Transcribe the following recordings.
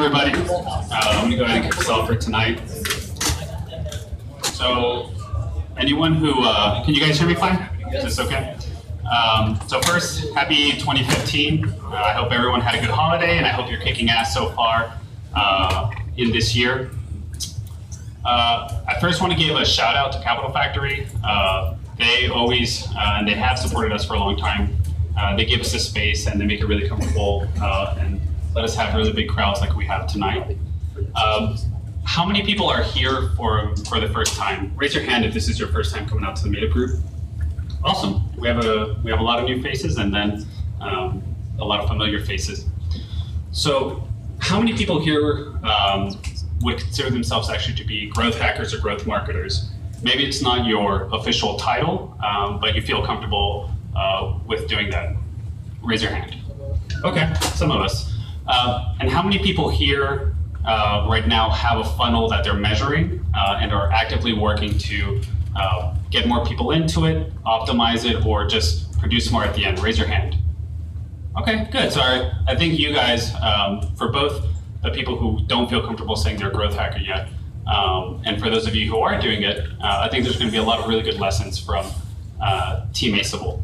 everybody. I'm gonna go ahead and kick us off for tonight. So, anyone who, can you guys hear me fine? Is this okay? So first, happy 2015. I hope everyone had a good holiday, and I hope you're kicking ass so far in this year. I first want to give a shout out to Capital Factory. They always, and they have supported us for a long time. They give us a space and they make it really comfortable and let us have really big crowds like we have tonight. How many people are here for the first time? Raise your hand if this is your first time coming out to the meetup group. Awesome. We have a lot of new faces and then a lot of familiar faces. So how many people here would consider themselves actually to be growth hackers or growth marketers? Maybe it's not your official title, but you feel comfortable with doing that. Raise your hand. Okay, some of us. And how many people here right now have a funnel that they're measuring and are actively working to get more people into it, optimize it, or just produce more at the end? Raise your hand. Okay, good. So I think you guys, for both the people who don't feel comfortable saying they're a growth hacker yet, and for those of you who are doing it, I think there's going to be a lot of really good lessons from Team Aceable.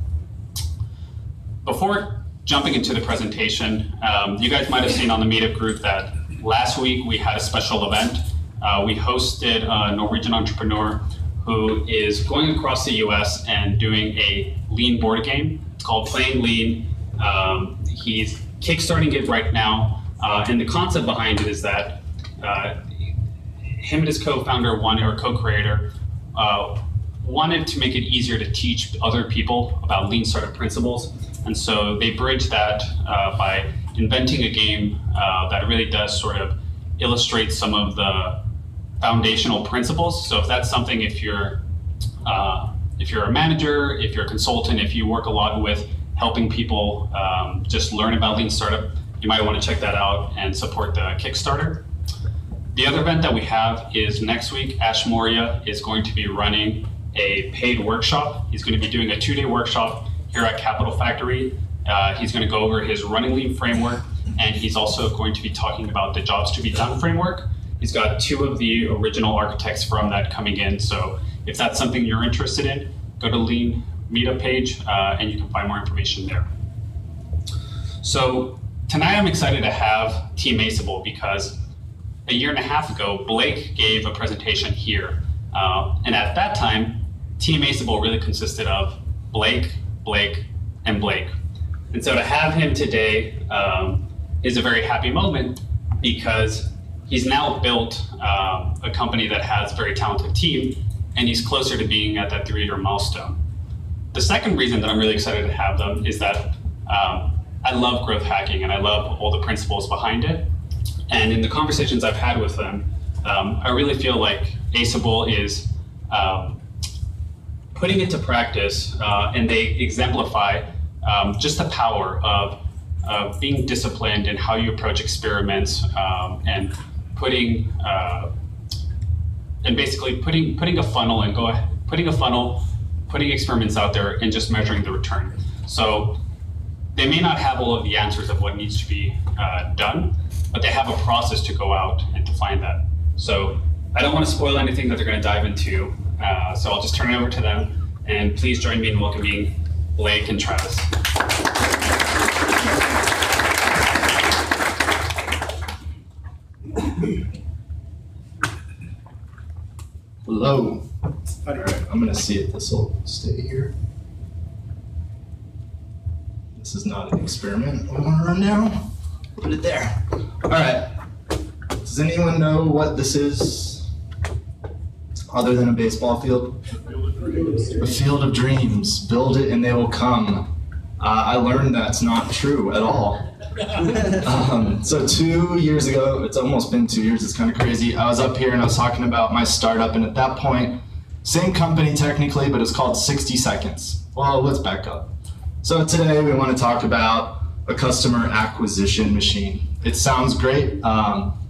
Before jumping into the presentation, you guys might have seen on the meetup group that last week we had a special event. We hosted a Norwegian entrepreneur who is going across the US and doing a lean board game. It's called Playing Lean. He's kickstarting it right now. And the concept behind it is that him and his co-founder, co-creator, wanted to make it easier to teach other people about lean startup principles. And so they bridged that by inventing a game that really does sort of illustrate some of the foundational principles. So if that's something, if you're a manager, if you're a consultant, if you work a lot with helping people just learn about lean startup, you might want to check that out and support the Kickstarter. The other event that we have is next week. Ash Moria is going to be running a paid workshop. He's going to be doing a 2-day workshop here at Capital Factory. He's going to go over his running lean framework, and he's also going to be talking about the jobs to be done framework. He's got 2 of the original architects from that coming in. So if that's something you're interested in, go to Lean Meetup page and you can find more information there. So tonight I'm excited to have Team Aceable because a year and a half ago, Blake gave a presentation here. And at that time, Team Aceable really consisted of Blake, and Blake. And so to have him today is a very happy moment because he's now built a company that has a very talented team, and he's closer to being at that 3-year milestone. The second reason that I'm really excited to have them is that I love growth hacking and I love all the principles behind it. And in the conversations I've had with them, I really feel like Aceable is putting it to practice, and they exemplify just the power of being disciplined in how you approach experiments and putting a funnel and putting experiments out there and just measuring the return. So they may not have all of the answers of what needs to be done, but they have a process to go out and to find that. So I don't want to spoil anything that they're going to dive into, so I'll just turn it over to them. And please join me in welcoming Blake and Travis. Hello. All right, I'm going to see if this will stay here. This is not an experiment. I want to run down. Put it there. All right. Does anyone know what this is other than a baseball field? A field of dreams. Build it and they will come. I learned that's not true at all. So 2 years ago, it's almost been 2 years, it's kind of crazy. I was up here and I was talking about my startup, and at that point, same company technically, but it's called 60 Seconds. Well, let's back up. So today we want to talk about a customer acquisition machine. It sounds great.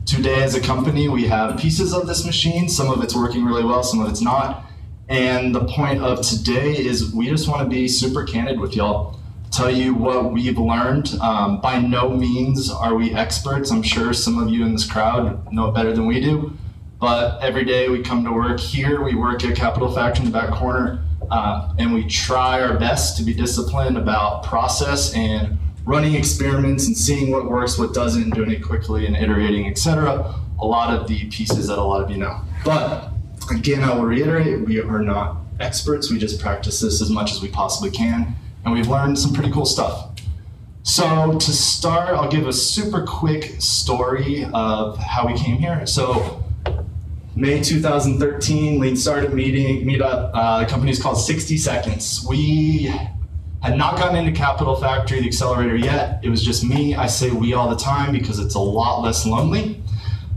Today as a company, we have pieces of this machine. Some of it's working really well, some of it's not. And the point of today is we just want to be super candid with y'all. tell you what we've learned. By no means are we experts. I'm sure some of you in this crowd know it better than we do. But every day we come to work here, we work at Capital Factory in the back corner, and we try our best to be disciplined about process and running experiments and seeing what works, what doesn't, doing it quickly and iterating, etc. A lot of the pieces that a lot of you know. But again, I will reiterate, we are not experts. We just practice this as much as we possibly can, and we've learned some pretty cool stuff. So to start, I'll give a super quick story of how we came here. So May 2013, Lean Startup Meetup. The company's called 60 Seconds. We had not gotten into Capital Factory, the accelerator, yet. It was just me. I say we all the time because it's a lot less lonely.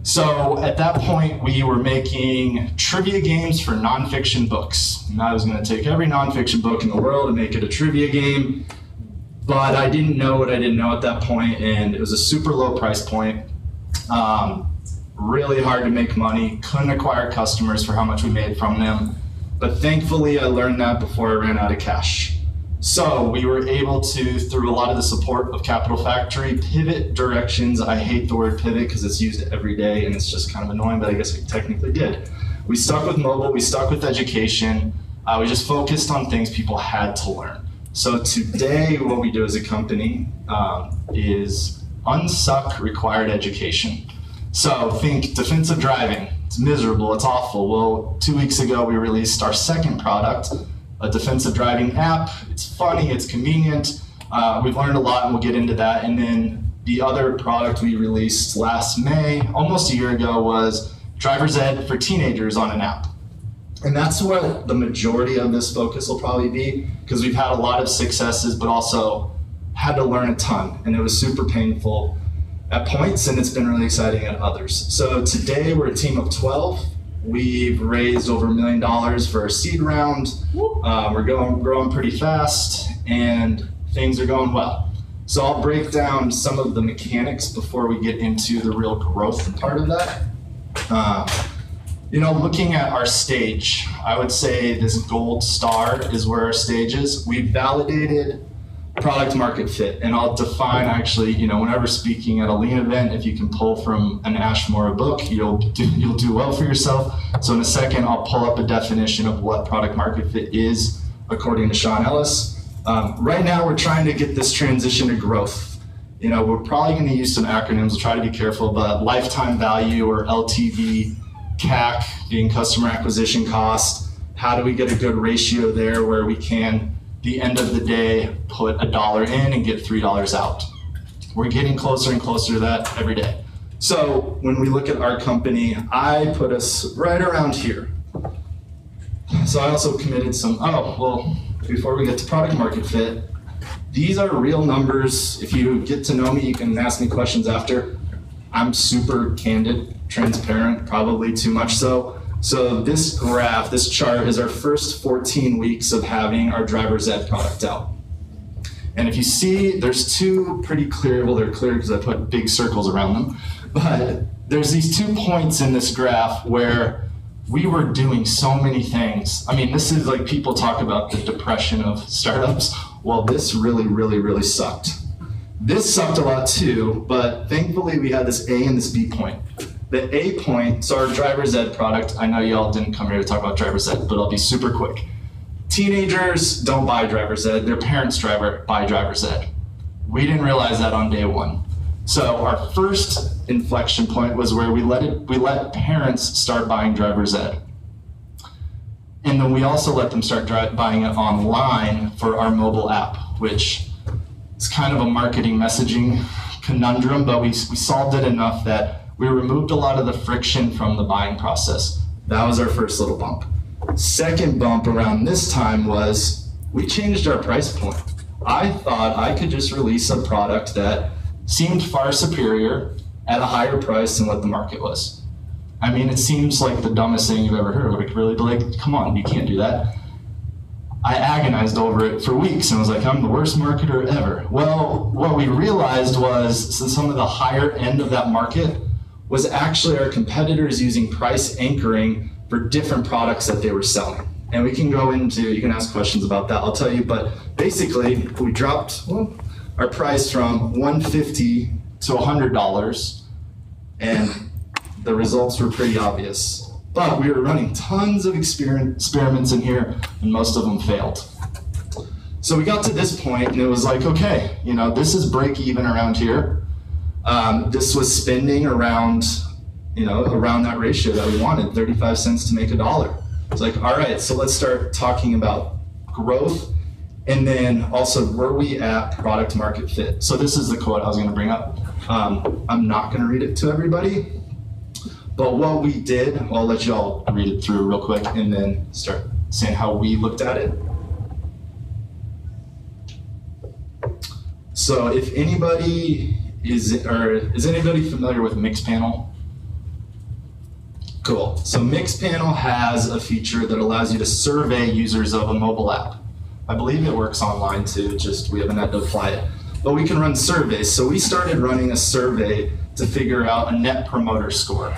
So at that point, we were making trivia games for nonfiction books. And I was going to take every nonfiction book in the world and make it a trivia game. But I didn't know what I didn't know at that point, and it was a super low price point. Really hard to make money, couldn't acquire customers for how much we made from them. But thankfully, I learned that before I ran out of cash. So we were able to, through a lot of the support of Capital Factory, pivot directions. I hate the word pivot because it's used every day and it's just kind of annoying, but I guess we technically did. We stuck with mobile, we stuck with education. We just focused on things people had to learn. So today, what we do as a company is unsuck required education. So think defensive driving. It's miserable, it's awful. Well, 2 weeks ago, we released our second product, a defensive driving app. It's funny, it's convenient. We've learned a lot and we'll get into that. And then the other product we released last May, almost a year ago, was driver's ed for teenagers on an app. And that's what the majority of this focus will probably be, because we've had a lot of successes, but also had to learn a ton. And it was super painful at points, and it's been really exciting at others. So today we're a team of 12. We've raised over $1 million for our seed round. We're growing pretty fast, and things are going well. So I'll break down some of the mechanics before we get into the real growth part of that. Looking at our stage, I would say this gold star is where our stage is. We've validated product market fit, and I'll define actually, whenever speaking at a lean event, if you can pull from an Ashmore book, you'll do well for yourself. So in a second, I'll pull up a definition of what product market fit is according to Sean Ellis. Right now, we're trying to get this transition to growth. We're probably going to use some acronyms. We'll try to be careful, but lifetime value, or LTV, CAC being customer acquisition cost. How do we get a good ratio there where we can, the end of the day, put $1 in and get $3 out? We're getting closer and closer to that every day. So when we look at our company, I put us right around here. So I also committed some, before we get to product market fit, these are real numbers. If you get to know me, you can ask me questions after. I'm super candid, transparent, probably too much so. So this graph, this chart, is our first 14 weeks of having our driver's ed product out. And if you see, there's two pretty clear, well, they're clear because I put big circles around them, but there's these 2 points in this graph where we were doing so many things. I mean, this is like people talk about the depression of startups. Well, this really, really, really sucked. This sucked a lot too, but thankfully we had this A and this B point. The A point, so our driver's ed product, I know y'all didn't come here to talk about driver's ed, but I'll be super quick. Teenagers don't buy driver's ed, their parents buy driver's ed. We didn't realize that on day one. So our first inflection point was where we let parents start buying driver's ed. And then we also let them start buying it online for our mobile app, which is kind of a marketing messaging conundrum, but we solved it enough that we removed a lot of the friction from the buying process. That was our first little bump. Second bump around this time was we changed our price point. I thought I could just release a product that seemed far superior at a higher price than what the market was. I mean, it seems like the dumbest thing you've ever heard. Like, really, Blake? Come on, you can't do that. I agonized over it for weeks and was like, I'm the worst marketer ever. Well, what we realized was some of the higher end of that market was actually our competitors using price anchoring for different products that they were selling. And we can go into, you can ask questions about that, I'll tell you, but basically we dropped our price from $150 to $100, and the results were pretty obvious. But we were running tons of experiments in here, and most of them failed. So we got to this point, and it was like, okay, you know, this is break even around here. This was spending around, you know, around that ratio that we wanted, 35 cents to make $1. It's like, all right, so let's start talking about growth, and then also where we at product market fit. So this is the quote I was gonna bring up. I'm not gonna read it to everybody, but what we did, I'll let you all read it through real quick and then start saying how we looked at it. So if anybody is anybody familiar with Mixpanel? Cool. So Mixpanel has a feature that allows you to survey users of a mobile app. I believe it works online too, just we haven't had to apply it. But we can run surveys. So we started running a survey to figure out a net promoter score.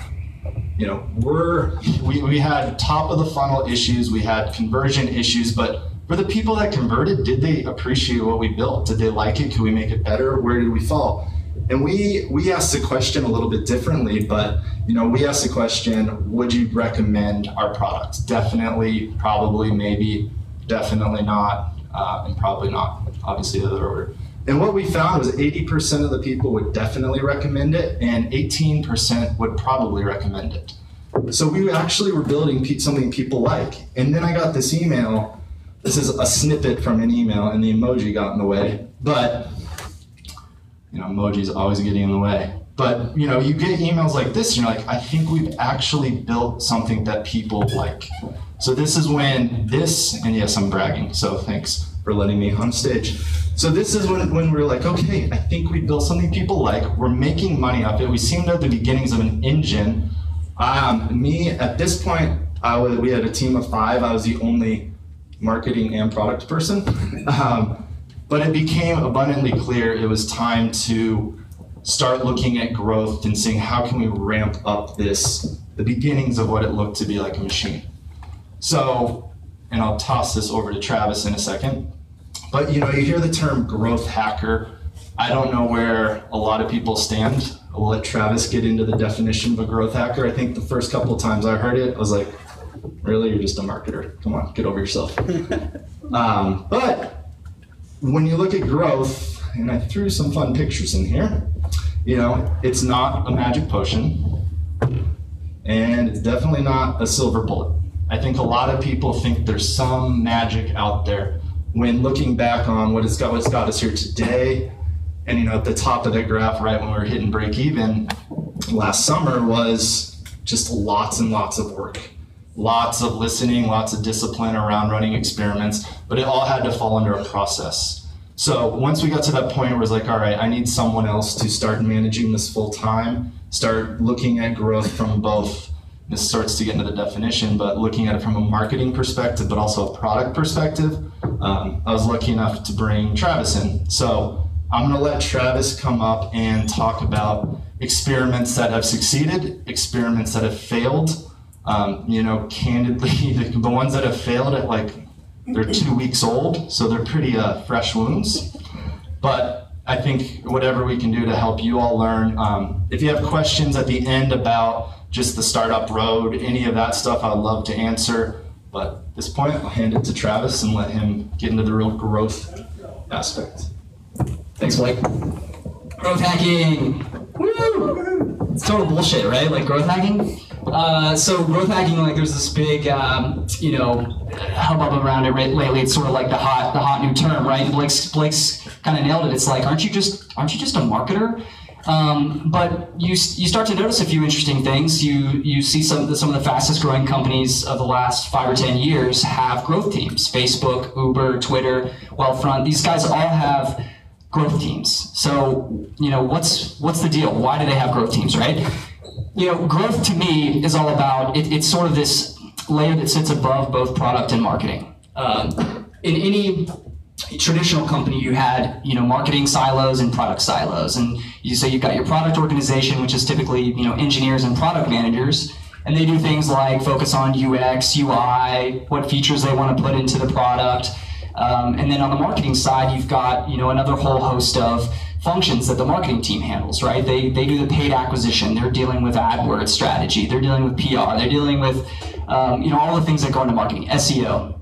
You know, we had top of the funnel issues, we had conversion issues, but for the people that converted, did they appreciate what we built? Did they like it? Could we make it better? Where did we fall? And we asked the question a little bit differently, but you know, we asked the question, would you recommend our product? Definitely, probably, maybe, definitely not, and probably not, obviously the other order. And what we found was 80% of the people would definitely recommend it, and 18% would probably recommend it. So we actually were building something people like. And then I got this email. This is a snippet from an email, and the emoji got in the way, but you know, emoji's always getting in the way. But you know, you get emails like this, and you're like, I think we've actually built something that people like. So this is when this, and yes, I'm bragging, so thanks for letting me on stage. So this is when we're like, okay, I think we built something people like. We're making money off it. We seemed at the beginnings of an engine. Me, at this point, we had a team of 5. I was the only marketing and product person. But it became abundantly clear it was time to start looking at growth and seeing how can we ramp up the beginnings of what it looked to be like a machine. So, and I'll toss this over to Travis in a second, but you know, you hear the term growth hacker. I don't know where a lot of people stand. I'll let Travis get into the definition of a growth hacker. I think the first couple of times I heard it, I was like, really, you're just a marketer. Come on, get over yourself. But when you look at growth, and I threw some fun pictures in here, you know, it's not a magic potion, and it's definitely not a silver bullet. I think a lot of people think there's some magic out there when looking back on what's got us here today. And you know, at the top of the graph, right when we were hitting break even last summer, was just lots and lots of work. Lots of listening, lots of discipline around running experiments, but it all had to fall under a process. So once we got to that point where it was like, all right, I need someone else to start managing this full time, start looking at growth from both, this starts to get into the definition, but looking at it from a marketing perspective, but also a product perspective. I was lucky enough to bring Travis in. So I'm gonna let Travis come up and talk about experiments that have succeeded, experiments that have failed. You know, candidly, the ones that have failed at like, they're 2 weeks old, so they're pretty fresh wounds. But I think whatever we can do to help you all learn. If you have questions at the end about just the startup road, any of that stuff, I'd love to answer. But at this point, I'll hand it to Travis and let him get into the real growth aspect. Thanks, Blake. Growth hacking. Woo! It's total bullshit, right? Like growth hacking. So growth hacking, like there's this big, you know, hubbub around it lately. It's sort of like the hot new term, right? And Blake's kind of nailed it. It's like, aren't you just a marketer? But you start to notice a few interesting things. You see some of the fastest growing companies of the last 5 or 10 years have growth teams. Facebook, Uber, Twitter, Wealthfront. These guys all have growth teams. So, you know, what's the deal? Why do they have growth teams, right? You know, growth to me is all about, it's sort of this layer that sits above both product and marketing. In any traditional company, you had, you know, marketing silos and product silos. And so you've got your product organization, which is typically, you know, engineers and product managers. And they do things like focus on UX, UI, what features they want to put into the product. And then on the marketing side, you've got, another whole host of functions that the marketing team handles, right? They do the paid acquisition. They're dealing with AdWords strategy. They're dealing with PR. They're dealing with, all the things that go into marketing, SEO,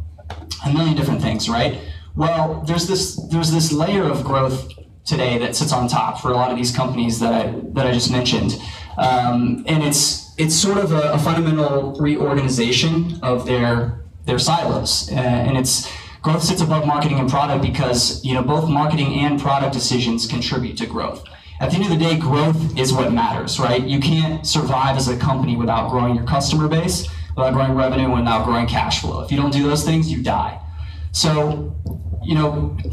a million different things, right? Well, there's this layer of growth today that sits on top for a lot of these companies that I just mentioned, and it's sort of a fundamental reorganization of their silos, and growth sits above marketing and product because both marketing and product decisions contribute to growth. At the end of the day, growth is what matters, right? You can't survive as a company without growing your customer base, without growing revenue, and without growing cash flow. If you don't do those things, you die. So,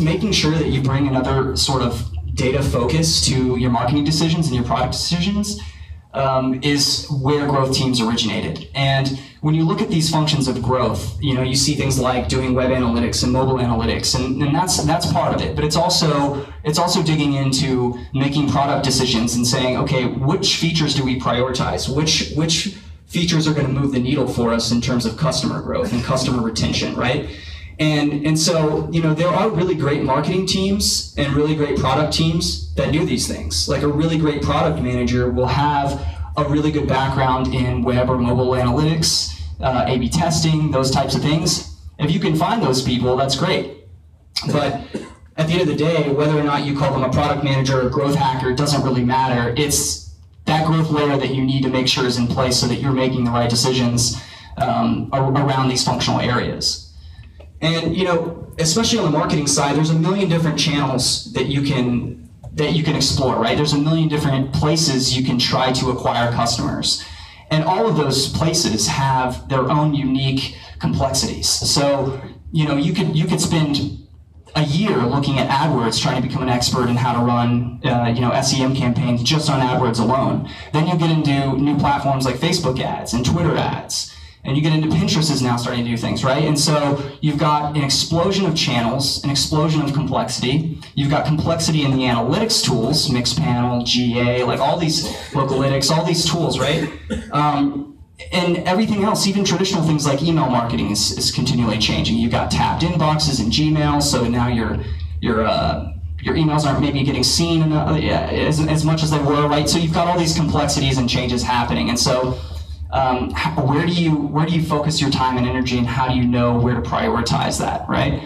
making sure that you bring another sort of data focus to your marketing decisions and your product decisions is where growth teams originated. And when you look at these functions of growth, you see things like doing web analytics and mobile analytics, and that's part of it. But it's also digging into making product decisions and saying, okay, which features do we prioritize? Which features are going to move the needle for us in terms of customer growth and customer retention, right? And so, there are really great marketing teams and really great product teams that do these things. Like a really great product manager will have a really good background in web or mobile analytics, A/B testing, those types of things. If you can find those people, that's great. But at the end of the day, whether or not you call them a product manager or growth hacker, doesn't really matter. It's that growth layer that you need to make sure is in place so that you're making the right decisions around these functional areas. And especially on the marketing side, there's a million different channels that you can explore, right? There's a million different places you can try to acquire customers. And all of those places have their own unique complexities. So, you could spend a year looking at AdWords trying to become an expert in how to run SEM campaigns just on AdWords alone. Then you get into new platforms like Facebook ads and Twitter ads. And you get into Pinterest is now starting to do things, right? And so you've got an explosion of channels, an explosion of complexity. You've got complexity in the analytics tools, Mixpanel, GA, like all these Localytics, all these tools, right? And everything else, even traditional things like email marketing is continually changing. You've got tabbed inboxes in Gmail, so now your emails aren't maybe getting seen as much as they were, right? So you've got all these complexities and changes happening. And so where do you focus your time and energy, and how do you know where to prioritize that, right?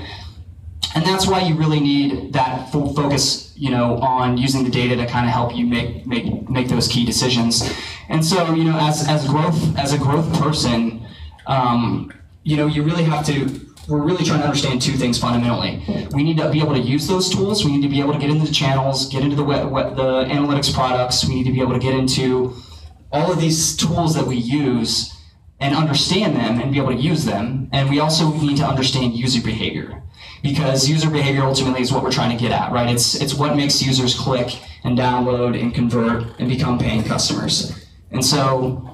And that's why you really need that full focus, on using the data to kind of help you make those key decisions. And so, as a growth person, you really have to. We're really trying to understand two things fundamentally. We need to be able to use those tools. We need to be able to get into the channels, get into the analytics products. We need to be able to get into all of these tools that we use and understand them and be able to use them. And we also need to understand user behavior, because user behavior ultimately is what we're trying to get at, right? It's what makes users click and download and convert and become paying customers. And so,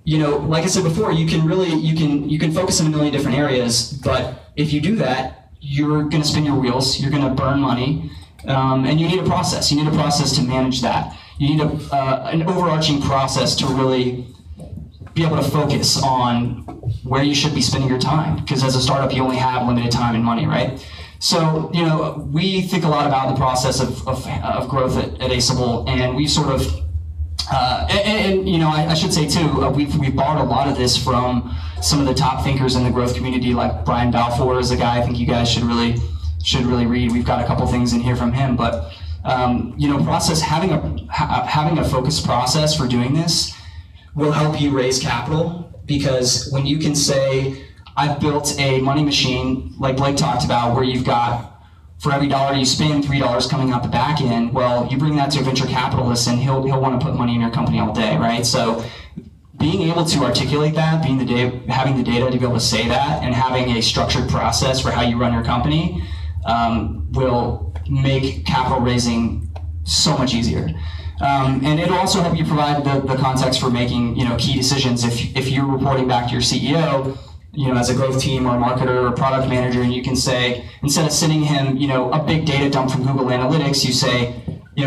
like I said before, you can focus in a million different areas, but if you do that, you're going to spin your wheels, you're going to burn money, and you need a process. You need a process to manage that. You need an overarching process to really be able to focus on where you should be spending your time, because as a startup, you only have limited time and money, right? So, we think a lot about the process of growth at Aceable, and we sort of, I should say too, we've borrowed a lot of this from some of the top thinkers in the growth community, like Brian Balfour is a guy I think you guys should really read. We've got a couple things in here from him, but having a focused process for doing this will help you raise capital, because when you can say, I've built a money machine like Blake talked about, where you've got, for every $1 you spend, $3 coming out the back end, well, you bring that to a venture capitalist and he'll want to put money in your company all day, right? So being able to articulate that, having the data to be able to say that, and having a structured process for how you run your company will make capital raising so much easier. And it'll also help you provide the context for making key decisions. If you're reporting back to your CEO, as a growth team or a marketer or a product manager, and you can say, instead of sending him a big data dump from Google Analytics, you say,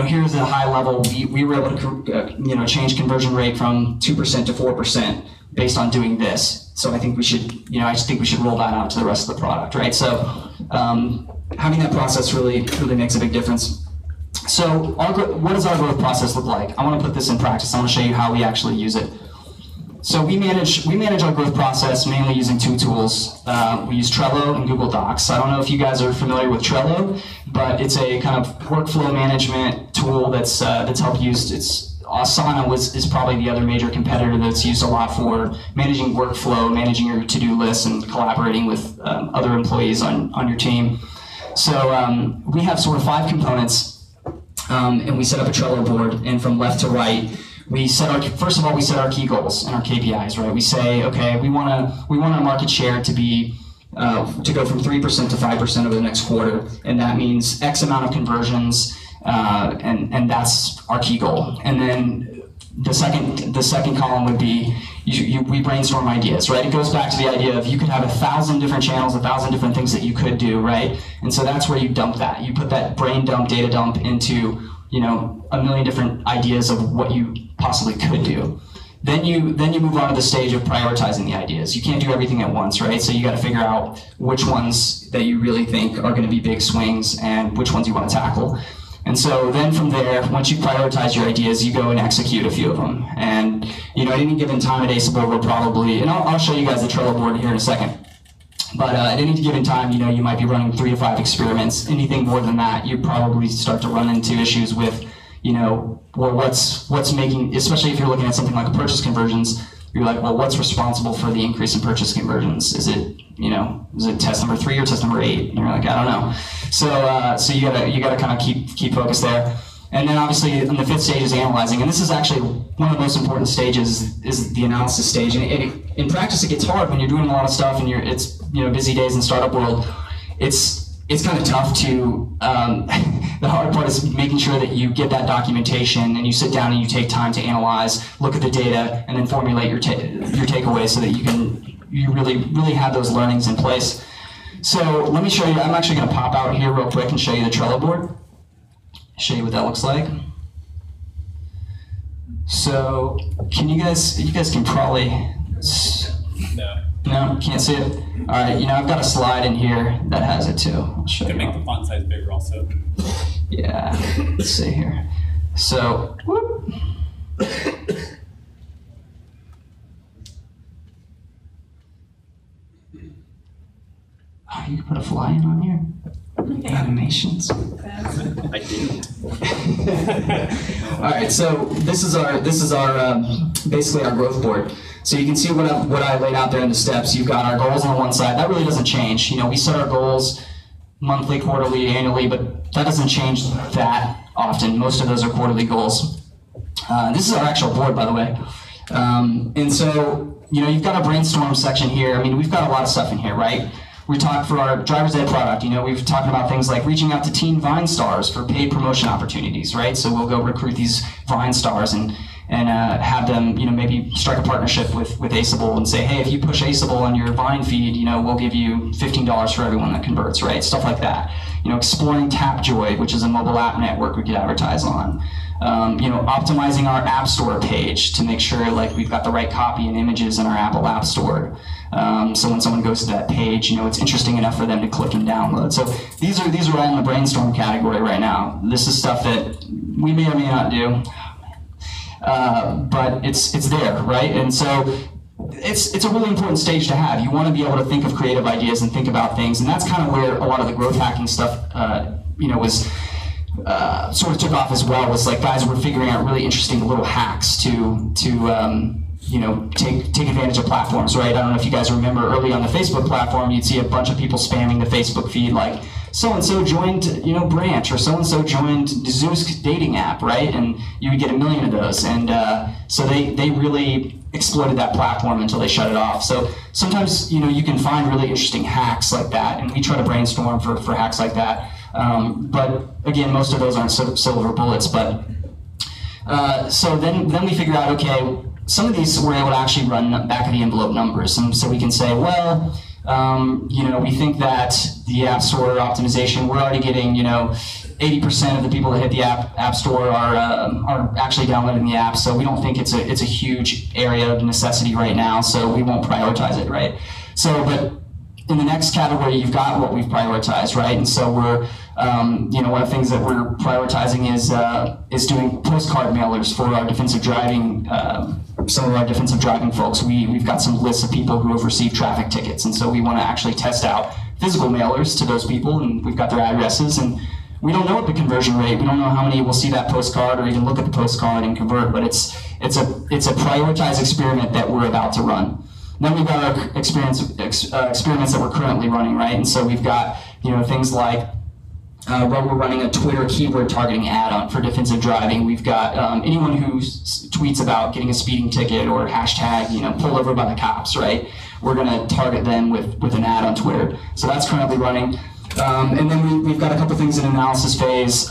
here's a high level. We were able to change conversion rate from 2% to 4% based on doing this. So I think we should, I just think we should roll that out to the rest of the product, right? So having that process really makes a big difference. So what does our growth process look like? I want to put this in practice. I want to show you how we actually use it. So we manage our growth process mainly using two tools. We use Trello and Google Docs. I don't know if you guys are familiar with Trello, but it's a kind of workflow management tool that's helped used. Asana is probably the other major competitor that's used a lot for managing workflow, managing your to-do lists, and collaborating with other employees on your team. So we have sort of 5 components, and we set up a Trello board, and from left to right, first of all, we set our key goals and our KPIs, right? We say, okay, we want our market share to be to go from 3% to 5% over the next quarter, and that means X amount of conversions, and that's our key goal. And then the second column would be we brainstorm ideas, right? It goes back to the idea of you could have 1,000 different channels, 1,000 different things that you could do, right? And so that's where you dump that. You put that brain dump, data dump into a million different ideas of what you possibly could do. Then you move on to the stage of prioritizing the ideas. You can't do everything at once, right? So you got to figure out which ones that you really think are going to be big swings and which ones you want to tackle. And so then from there, once you prioritize your ideas, you go and execute a few of them. And at any given time at Aceable, we're probably, and I'll show you guys the Trello board here in a second. But at any given time, you might be running 3 to 5 experiments. Anything more than that, you probably start to run into issues with, well, what's making, especially if you're looking at something like purchase conversions, you're like, well, what's responsible for the increase in purchase conversions? Is it test number 3 or test number 8? And you're like, I don't know. So you gotta kind of keep focus there. And then obviously, in the 5th stage is analyzing, and this is actually one of the most important stages is the analysis stage. And in practice, it gets hard when you're doing a lot of stuff and it's busy days in the startup world. It's kind of tough to. The hard part is making sure that you get that documentation and you sit down and you take time to analyze, look at the data, and then formulate your takeaways so that you really have those learnings in place. So let me show you. I'm actually going to pop out here real quick and show you the Trello board. Show you what that looks like. So can you guys can probably no, can't see it. All right, I've got a slide in here that has it too. I'll show you. Make the font size bigger also. Yeah, let's see here. So, whoop. Oh, you can put a fly in on here. Okay. Animations. I do. All right, so this is our basically our growth board. So you can see what I laid out there in the steps. You've got our goals on one side. That really doesn't change. We set our goals monthly, quarterly, annually, but that doesn't change that often. Most of those are quarterly goals. This is our actual board, by the way. And so you've got a brainstorm section here. I mean, we've got a lot of stuff in here, right? We talked for our driver's ed product, we've talked about things like reaching out to teen Vine stars for paid promotion opportunities, right? So we'll go recruit these Vine stars and have them, maybe strike a partnership with Aceable and say, hey, if you push Aceable on your Vine feed, we'll give you $15 for everyone that converts, right? Stuff like that. Exploring Tapjoy, which is a mobile app network we could advertise on. Optimizing our App Store page to make sure we've got the right copy and images in our Apple App Store. So when someone goes to that page, it's interesting enough for them to click and download. So these are all in the brainstorm category right now. This is stuff that we may or may not do, but it's there, right? And so it's a really important stage to have. You want to be able to think of creative ideas and think about things, and that's kind of where a lot of the growth hacking stuff, was. Sort of took off as well. Was guys were figuring out really interesting little hacks to take advantage of platforms, right? I don't know if you guys remember early on the Facebook platform, you'd see a bunch of people spamming the Facebook feed like so-and-so joined Branch, or so-and-so joined Zeus dating app, right? And you would get 1 million of those, and so they really exploited that platform until they shut it off. So sometimes you can find really interesting hacks like that, and we try to brainstorm for hacks like that. But again, most of those aren't silver bullets. But so then we figure out, okay, some of these we're able to actually run back of the envelope numbers, and so we can say, well, We think that the App Store optimization, we're already getting, 80% of the people that hit the App Store are actually downloading the app. So we don't think it's a huge area of necessity right now. So we won't prioritize it, right? So, but in the next category, you've got what we've prioritized, right? And so we're, one of the things that we're prioritizing is doing postcard mailers for our defensive driving, some of our defensive driving folks. We've got some lists of people who have received traffic tickets, and so we want to actually test out physical mailers to those people, and we've got their addresses, and we don't know what the conversion rate, we don't know how many will see that postcard or even look at the postcard and convert, but it's a prioritized experiment that we're about to run. Then we've got our experiments that we're currently running, right? And so we've got things like where we're running a Twitter keyword targeting ad on for defensive driving. We've got anyone who tweets about getting a speeding ticket or hashtag pulled over by the cops, right? We're going to target them with an ad on Twitter. So that's currently running. And then we've got a couple things in analysis phase.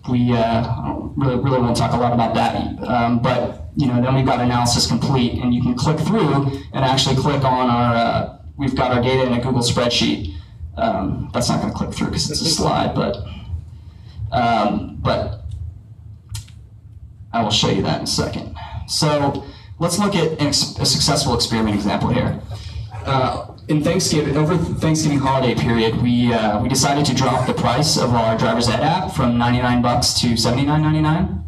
We really won't talk a lot about that, but then we've got analysis complete, and you can click through and actually click on our. We've got our data in a Google spreadsheet. That's not going to click through because it's a slide, but I will show you that in a second. So let's look at a successful experiment example here. Over Thanksgiving holiday period, we decided to drop the price of our driver's ed app from $99 to $79.99,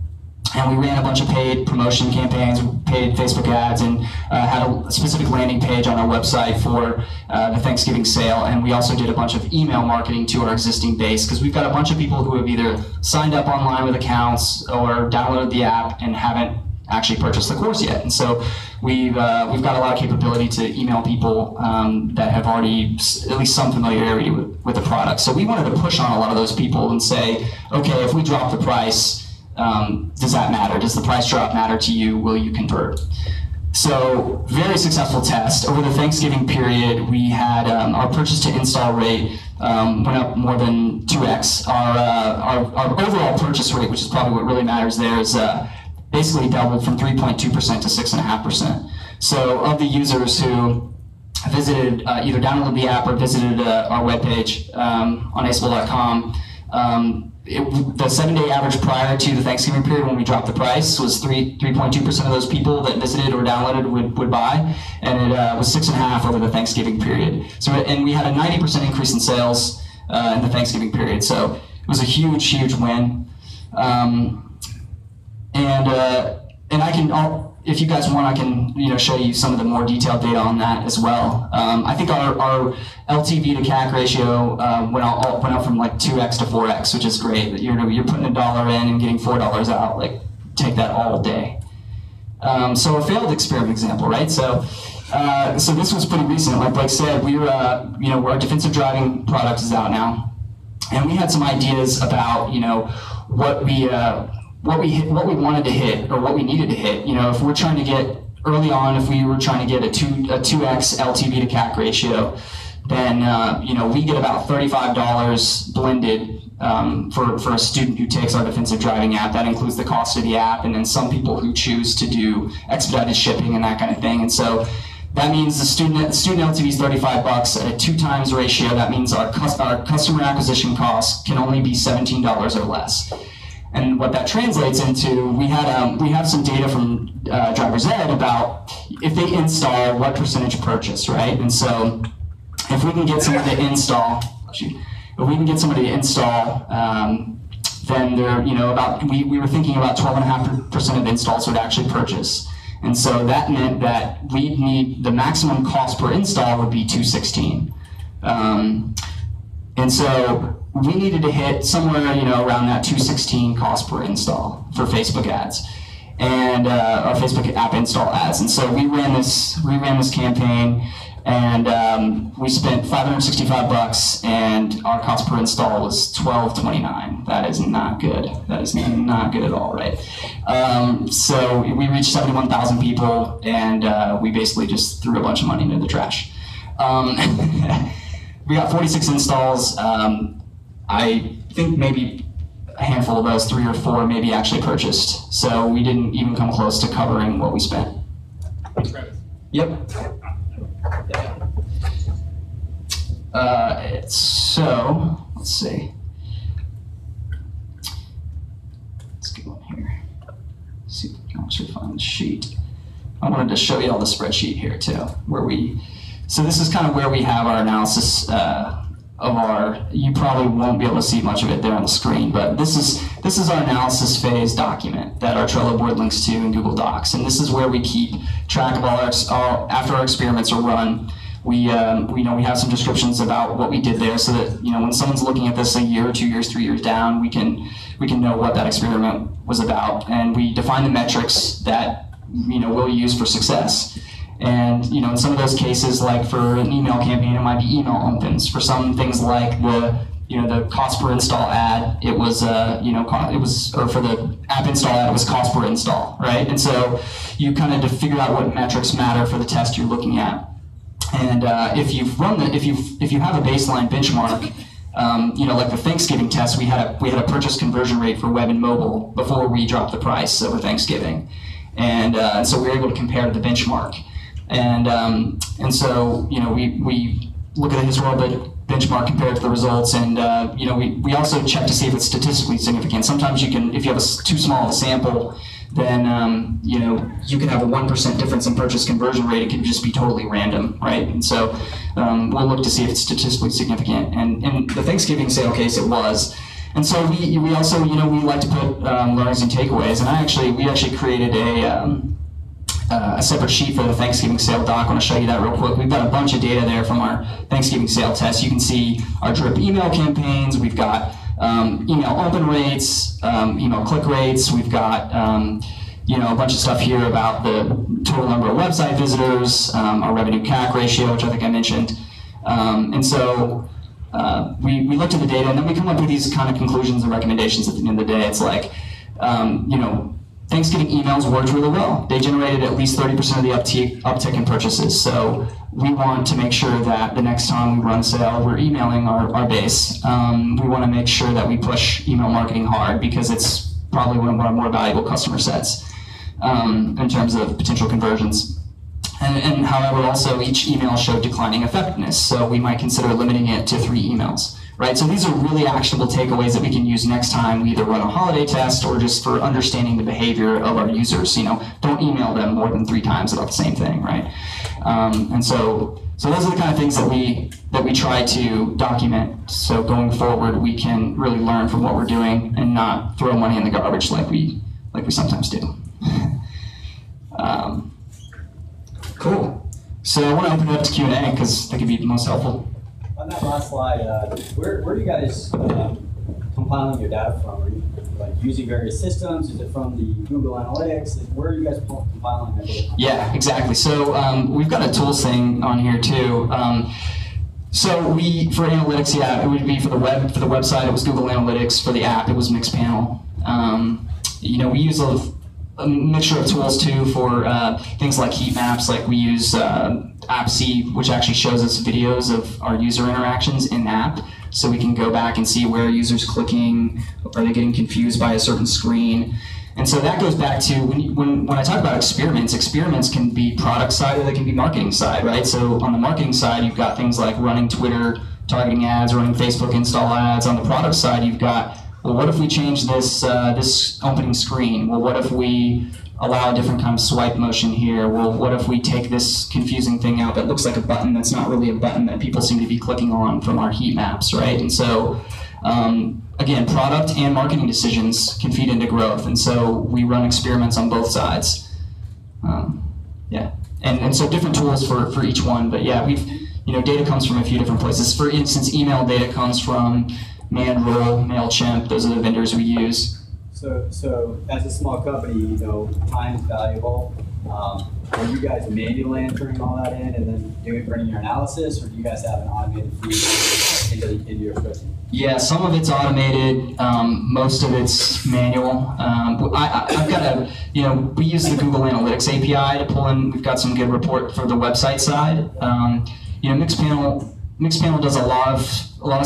and we ran a bunch of paid promotion campaigns, paid Facebook ads, and had a specific landing page on our website for the Thanksgiving sale. And we also did a bunch of email marketing to our existing base because we've got a bunch of people who have either signed up online with accounts or downloaded the app and haven't actually purchased the course yet. And so we've got a lot of capability to email people that have already at least some familiarity with the product. So we wanted to push on a lot of those people and say, okay, if we drop the price, does that matter? Does the price drop matter to you? Will you convert? So very successful test. Over the Thanksgiving period, we had our purchase to install rate went up more than 2x. Our overall purchase rate, which is probably what really matters there, is basically doubled from 3.2% to 6.5%. So of the users who visited, either downloaded the app or visited our webpage on aceable.com, the 7-day average prior to the Thanksgiving period when we dropped the price was 3.2% of those people that visited or downloaded would buy, and it was 6.5% over the Thanksgiving period. So, and we had a 90% increase in sales in the Thanksgiving period. So it was a huge win. And I can, if you guys want, I can show you some of the more detailed data on that as well. I think our LTV to CAC ratio went up from like 2x to 4x, which is great. You're putting $1 in and getting $4 out. Like, take that all day. So a failed experiment example, right? So this was pretty recent. Like Blake said, our defensive driving product is out now, and we had some ideas about what we wanted to hit or what we needed to hit. If we're trying to get early on, if we were trying to get a 2x LTV to CAC ratio, then we get about $35 blended for a student who takes our defensive driving app. That includes the cost of the app, and then some people who choose to do expedited shipping and that kind of thing. And so that means the student LTV is $35 at a 2x ratio. That means our customer acquisition cost can only be $17 or less. And what that translates into, we have some data from driver's ed about if they install, what percentage purchase, right? And so if we can get someone to install, then they're we were thinking about 12.5% of installs would actually purchase. And so that meant that we'd need the maximum cost per install would be $216. And so we needed to hit somewhere, around that $216 cost per install for Facebook ads and our Facebook app install ads. And so we ran this campaign, and we spent $565, and our cost per install was $12.29. That is not good. That is not good at all, right? So we reached 71,000 people, and we basically just threw a bunch of money into the trash. We got 46 installs. I think maybe a handful of those, 3 or 4, maybe actually purchased. So we didn't even come close to covering what we spent. Travis. Yep. So let's see. Let's go in here. See if we can actually find the sheet. I wanted to show you all the spreadsheet here too, so this is kind of where we have our analysis of our, you probably won't be able to see much of it there on the screen, but this is our analysis phase document that our Trello board links to in Google Docs, and this is where we keep track of after our experiments are run. We have some descriptions about what we did there, so that when someone's looking at this a year, 2 years, 3 years down, we can know what that experiment was about, and we define the metrics that we'll use for success. And in some of those cases, like for an email campaign, it might be email opens. For some things like the cost per install ad, it was or for the app install ad, it was cost per install, right? And so you kind of to figure out what metrics matter for the test you're looking at. And if you have a baseline benchmark, like the Thanksgiving test, we had a purchase conversion rate for web and mobile before we dropped the price over Thanksgiving, and so we were able to compare to the benchmark. And so we look at the historical benchmark compared to the results, and we also check to see if it's statistically significant. Sometimes if you have too small of a sample, then you can have a 1% difference in purchase conversion rate. It can just be totally random, right? And so we'll look to see if it's statistically significant. And in the Thanksgiving sale case, it was. And so we also we like to put learnings and takeaways. And we actually created a separate sheet for the Thanksgiving sale doc. I want to show you that real quick. We've got a bunch of data there from our Thanksgiving sale test. You can see our drip email campaigns. We've got email open rates, email click rates. We've got a bunch of stuff here about the total number of website visitors, our revenue CAC ratio, which I think I mentioned. And so we looked at the data, and then we come up with these kind of conclusions and recommendations at the end of the day. It's like, Thanksgiving emails worked really well. They generated at least 30% of the uptick in purchases. So we want to make sure that the next time we run a sale, we're emailing our base. We want to make sure that we push email marketing hard, because it's probably one of our more valuable customer sets in terms of potential conversions. And however, also each email showed declining effectiveness. So we might consider limiting it to 3 emails. Right, so these are really actionable takeaways that we can use next time we either run a holiday test or just for understanding the behavior of our users. Don't email them more than 3 times about the same thing, right? And so those are the kind of things that we try to document. So going forward, we can really learn from what we're doing and not throw money in the garbage like we sometimes do. Cool. So I want to open it up to Q&A because that could be most helpful. On that last slide, where are you guys compiling your data from? Are you using various systems? Is it from the Google Analytics? Where are you guys compiling that data from? Yeah, exactly. So we've got a tools thing on here too. So for analytics, it would be for the website, it was Google Analytics. For the app, it was Mixpanel. We use a mixture of tools too for things like heat maps. Like we use Aceable, which actually shows us videos of our user interactions in app, so we can go back and see where a user's clicking, are they getting confused by a certain screen. And so that goes back to when I talk about experiments can be product side or they can be marketing side, right? So on the marketing side, you've got things like running Twitter targeting ads, running Facebook install ads. On the product side, you've got, well, what if we change this opening screen? Well, what if we allow a different kind of swipe motion here? Well, what if we take this confusing thing out that looks like a button that's not really a button that people seem to be clicking on from our heat maps, right? And so, again, product and marketing decisions can feed into growth, and so we run experiments on both sides. And so different tools for each one, but yeah, data comes from a few different places. For instance, email data comes from Mandrill, MailChimp. Those are the vendors we use. So as a small company, time is valuable. Are you guys manually entering all that in and then running your analysis, or do you guys have an automated feed into your spreadsheet? Yeah, some of it's automated. Most of it's manual. I've got we use the Google Analytics API to pull in. We've got some good report for the website side. Mixpanel does a lot of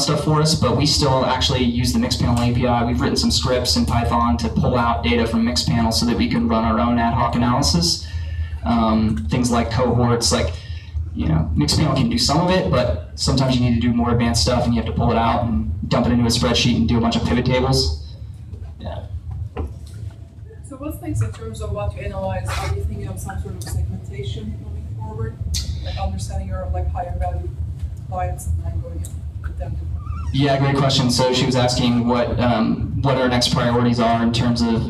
stuff for us, but we still actually use the Mixpanel API. We've written some scripts in Python to pull out data from Mixpanel so that we can run our own ad hoc analysis. Things like cohorts, like Mixpanel can do some of it, but sometimes you need to do more advanced stuff and you have to pull it out and dump it into a spreadsheet and do a bunch of pivot tables. Yeah. So what's next in terms of what you analyze? Are you thinking of some sort of segmentation moving forward? Like understanding your higher value clients and then going with them? Yeah, great question. So she was asking what our next priorities are in terms of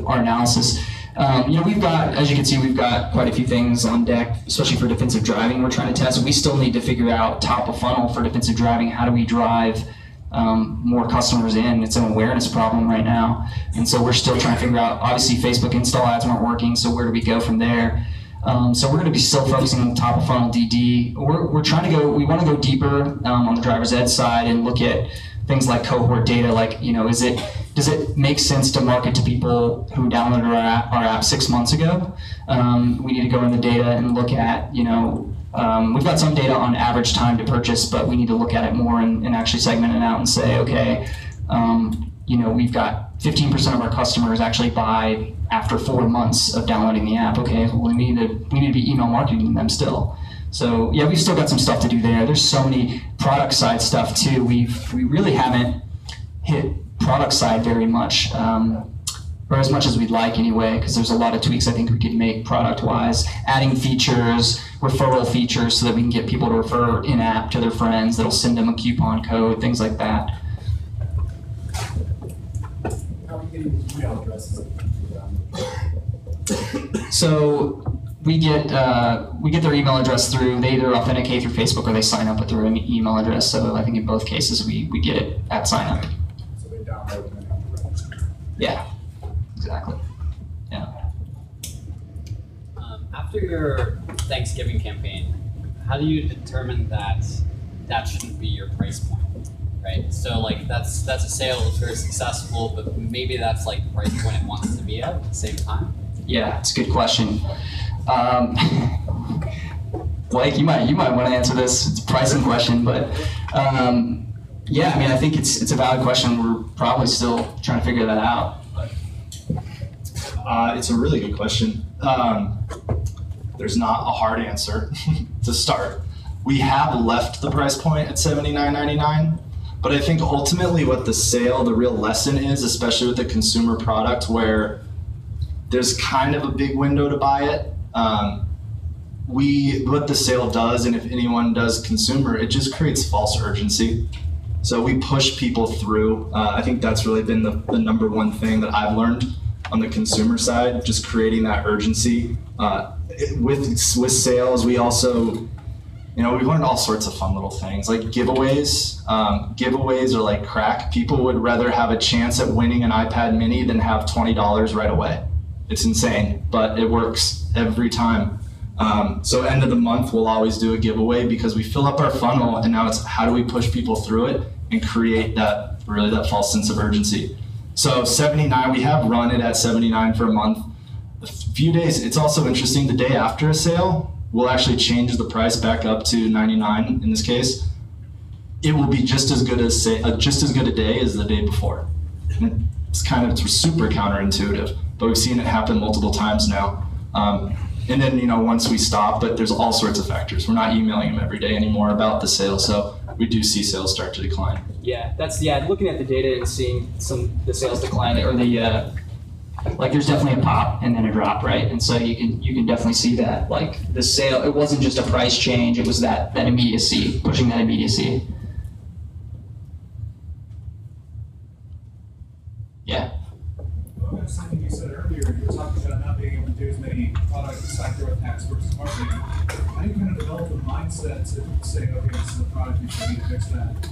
our analysis. We've got, as you can see, we've got quite a few things on deck, especially for defensive driving we're trying to test. We still need to figure out top of funnel for defensive driving. How do we drive more customers in? It's an awareness problem right now. And so we're still trying to figure out, obviously Facebook install ads weren't working, so where do we go from there? So we're going to be still focusing on top of funnel DD. We're trying to we want to go deeper on the driver's ed side and look at things like cohort data, like, does it make sense to market to people who downloaded our app 6 months ago? We need to go in the data and look at, we've got some data on average time to purchase, but we need to look at it more and actually segment it out and say, okay, we've got 15% of our customers actually buy after 4 months of downloading the app. Okay, well, we need to be email marketing them still. So yeah, we've still got some stuff to do there. There's so many product side stuff too. We really haven't hit product side very much, or as much as we'd like anyway, because there's a lot of tweaks I think we could make product-wise, adding features, referral features, so that we can get people to refer in-app to their friends. That'll send them a coupon code, things like that. How are you getting email addresses? So we get their email address through, they either authenticate through Facebook or they sign up with their email address. So I think in both cases we get it at sign up. So they download and then have to register. Yeah, exactly. Yeah. After your Thanksgiving campaign, how do you determine that shouldn't be your price point? Right, so that's a sale that's very successful, but maybe that's the price point it wants to be at the same time. Yeah, it's a good question. Blake, you might want to answer this. It's a pricing question, but yeah, I think it's a valid question. We're probably still trying to figure that out. It's a really good question. There's not a hard answer to start. We have left the price point at $79.99. But I think ultimately what the real lesson is, especially with the consumer product where there's kind of a big window to buy it, what the sale does, and if anyone does consumer, it just creates false urgency. So we push people through. I think that's really been the number one thing that I've learned on the consumer side, just creating that urgency. With sales, we also, we've learned all sorts of fun little things, like giveaways. Giveaways are like crack. People would rather have a chance at winning an iPad mini than have $20 right away. It's insane, but it works every time. So end of the month, we'll always do a giveaway because we fill up our funnel, and now it's how do we push people through it and create that false sense of urgency. So 79, we have run it at 79 for a month. A few days, it's also interesting, the day after a sale, we'll actually change the price back up to 99 in this case. It will be just as good a day as the day before. And it's super counterintuitive, but we've seen it happen multiple times now. And then, once we stop, but there's all sorts of factors. We're not emailing them every day anymore about the sale, so we do see sales start to decline. Yeah, looking at the data and seeing the sales decline, or there's definitely a pop and then a drop, right? And so you can definitely see that, the sale, it wasn't just a price change, it was that immediacy, pushing that immediacy. Yeah. Well, something you said earlier, you were talking about not being able to do as many product side growth hacks versus marketing. How do you kind of develop a mindset to say, okay, this is a product issue, I need to fix that,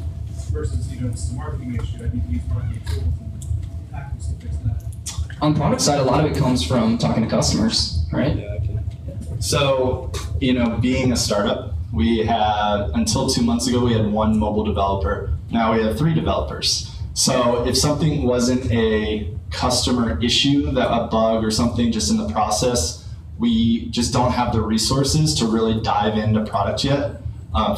versus, it's a marketing issue, I need to use marketing tools and tactics to fix that? On the product side, a lot of it comes from talking to customers, right? Yeah, so, being a startup, we had, until 2 months ago, we had 1 mobile developer. Now we have 3 developers. So if something wasn't a customer issue, a bug or something just in the process, we just don't have the resources to really dive into product yet.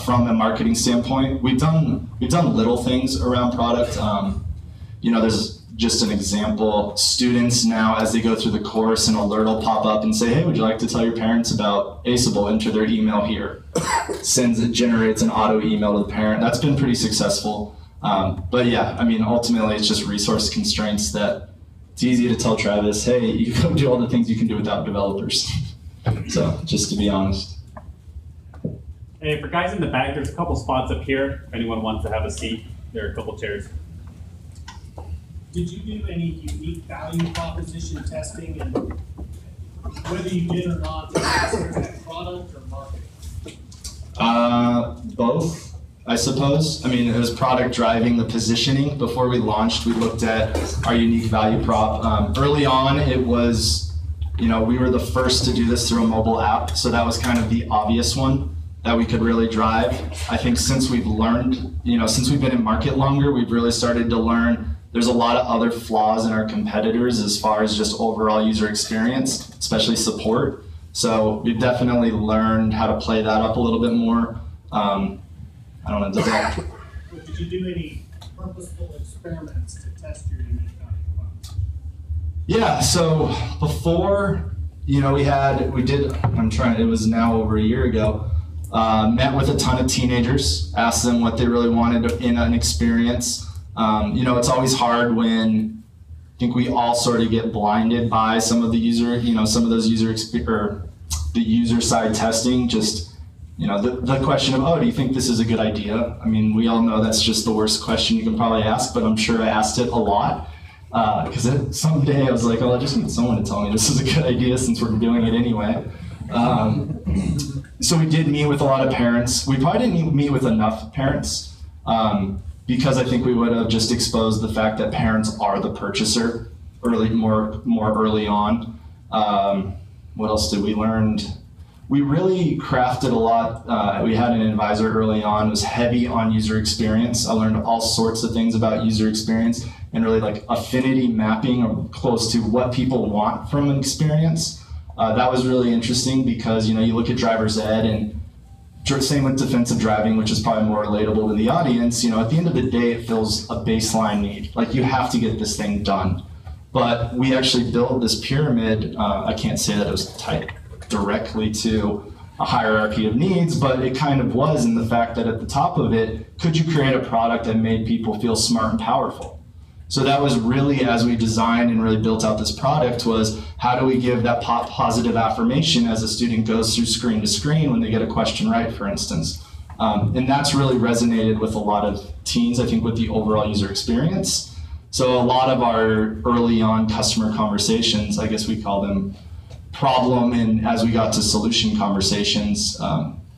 From a marketing standpoint, we've done little things around product. There's just an example, students now, as they go through the course, an alert will pop up and say, hey, would you like to tell your parents about Aceable? Enter their email here. Generates an auto email to the parent. That's been pretty successful. But yeah, I mean, ultimately it's just resource constraints that it's easy to tell Travis, hey, you go do all the things you can do without developers. So just to be honest. Hey, for guys in the back, there's a couple spots up here. If anyone wants to have a seat, there are a couple chairs. Did you do any unique value proposition testing, and whether you did or not, consider that product or marketing? Both, I suppose. I mean, it was product driving the positioning. Before we launched, we looked at our unique value prop. Early on, it was, we were the first to do this through a mobile app, so that was kind of the obvious one that we could really drive. I think since we've learned, since we've been in market longer, we've really started to learn there's a lot of other flaws in our competitors as far as just overall user experience, especially support. So we've definitely learned how to play that up a little bit more. I don't know, does that? Did you do any purposeful experiments to test your unique value prop? Yeah, so before, it was now over a year ago, met with a ton of teenagers, asked them what they really wanted in an experience. It's always hard when I think we all sort of get blinded by some of the user side testing. Just, the question of, do you think this is a good idea? I mean, we all know that's just the worst question you can probably ask, but I'm sure I asked it a lot. Because someday I was like, I just need someone to tell me this is a good idea since we're doing it anyway. So we did meet with a lot of parents. We probably didn't meet with enough parents. Because I think we would have just exposed the fact that parents are the purchaser more early on. What else did we learn? We really crafted a lot. We had an advisor early on who was heavy on user experience. I learned all sorts of things about user experience and really like affinity mapping or close to what people want from an experience. That was really interesting because you look at driver's ed and same with defensive driving, which is probably more relatable to the audience. At the end of the day, it fills a baseline need. Like you have to get this thing done. But we actually built this pyramid. I can't say that it was tied directly to a hierarchy of needs, but it kind of was in the fact that at the top of it, could you create a product that made people feel smart and powerful? So that was really, as we designed and really built out this product, was how do we give that positive affirmation as a student goes through screen to screen when they get a question right, for instance. And that's really resonated with a lot of teens, I think, with the overall user experience. So a lot of our early on customer conversations, I guess we call them problem, and as we got to solution conversations,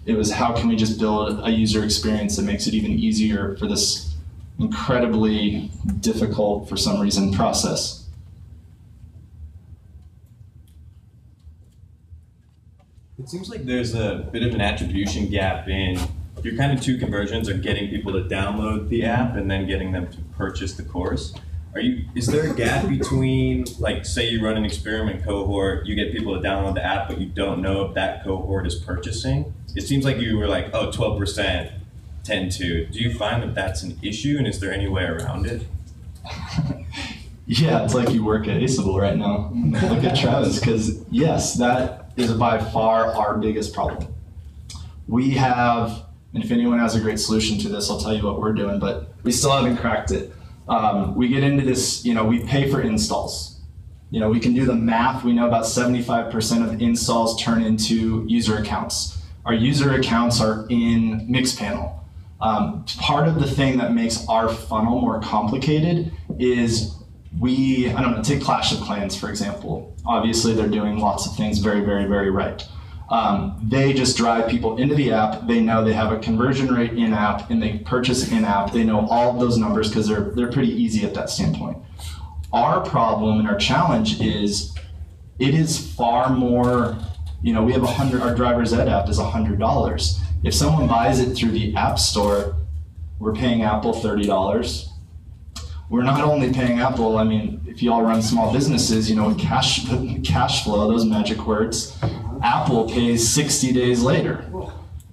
it was how can we just build a user experience that makes it even easier for this incredibly difficult, for some reason, process. It seems like there's a bit of an attribution gap in your kind of two conversions are getting people to download the app and then getting them to purchase the course. Is there a gap between, like, say you run an experiment cohort, you get people to download the app, but you don't know if that cohort is purchasing? It seems like you were like, 12%. Tend to. Do you find that that's an issue, and is there any way around it? Yeah, it's like you work at Aceable right now. Look at Travis, because yes, that is by far our biggest problem. We have, and if anyone has a great solution to this, I'll tell you what we're doing, but we still haven't cracked it. We get into this, we pay for installs. We can do the math. We know about 75% of installs turn into user accounts. Our user accounts are in Mixpanel. Part of the thing that makes our funnel more complicated is take Clash of Clans, for example. Obviously, they're doing lots of things very, very, very right. They just drive people into the app. They know they have a conversion rate in-app, and they purchase in-app. They know all of those numbers because they're pretty easy at that standpoint. Our problem and our challenge is it is far more, we have our driver's ed app is $100. If someone buys it through the App Store, we're paying Apple $30. We're not only paying Apple, if you all run small businesses, cash flow, those magic words, Apple pays 60 days later.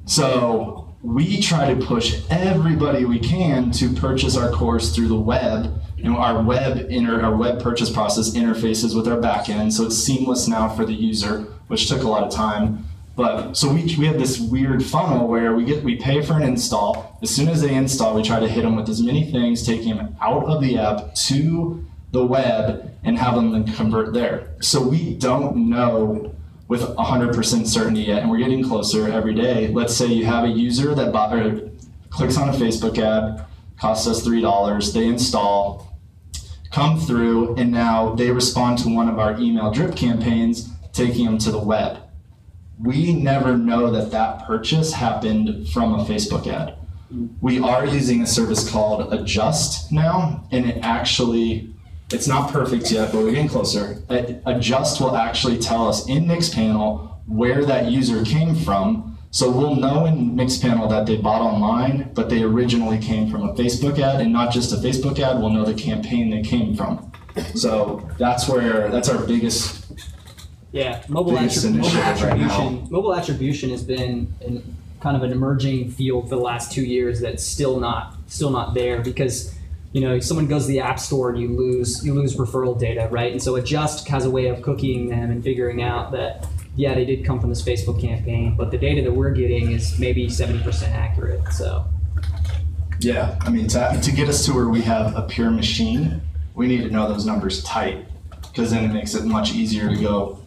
So we try to push everybody we can to purchase our course through the web. Our web purchase process interfaces with our backend, so it's seamless now for the user, which took a lot of time. But so we have this weird funnel where we pay for an install. As soon as they install, we try to hit them with as many things, taking them out of the app to the web and have them then convert there. So we don't know with 100% certainty yet, and we're getting closer every day. Let's say you have a user that clicks on a Facebook ad, costs us $3, they install, come through, and now they respond to one of our email drip campaigns, taking them to the web. We never know that purchase happened from a Facebook ad. We are using a service called Adjust now, and it's not perfect yet, but we're getting closer. Adjust will actually tell us in Mixpanel where that user came from. So we'll know in Mixpanel that they bought online, but they originally came from a Facebook ad, and not just a Facebook ad, we'll know the campaign they came from. So that's our biggest mobile attribution. Right, mobile attribution has been kind of an emerging field for the last 2 years that's still not there, because someone goes to the app store and you lose referral data, right? And so Adjust has a way of cooking them and figuring out that they did come from this Facebook campaign, but the data that we're getting is maybe 70% accurate. So yeah, I mean, to get us to where we have a pure machine, we need to know those numbers tight, because then it makes it much easier to go,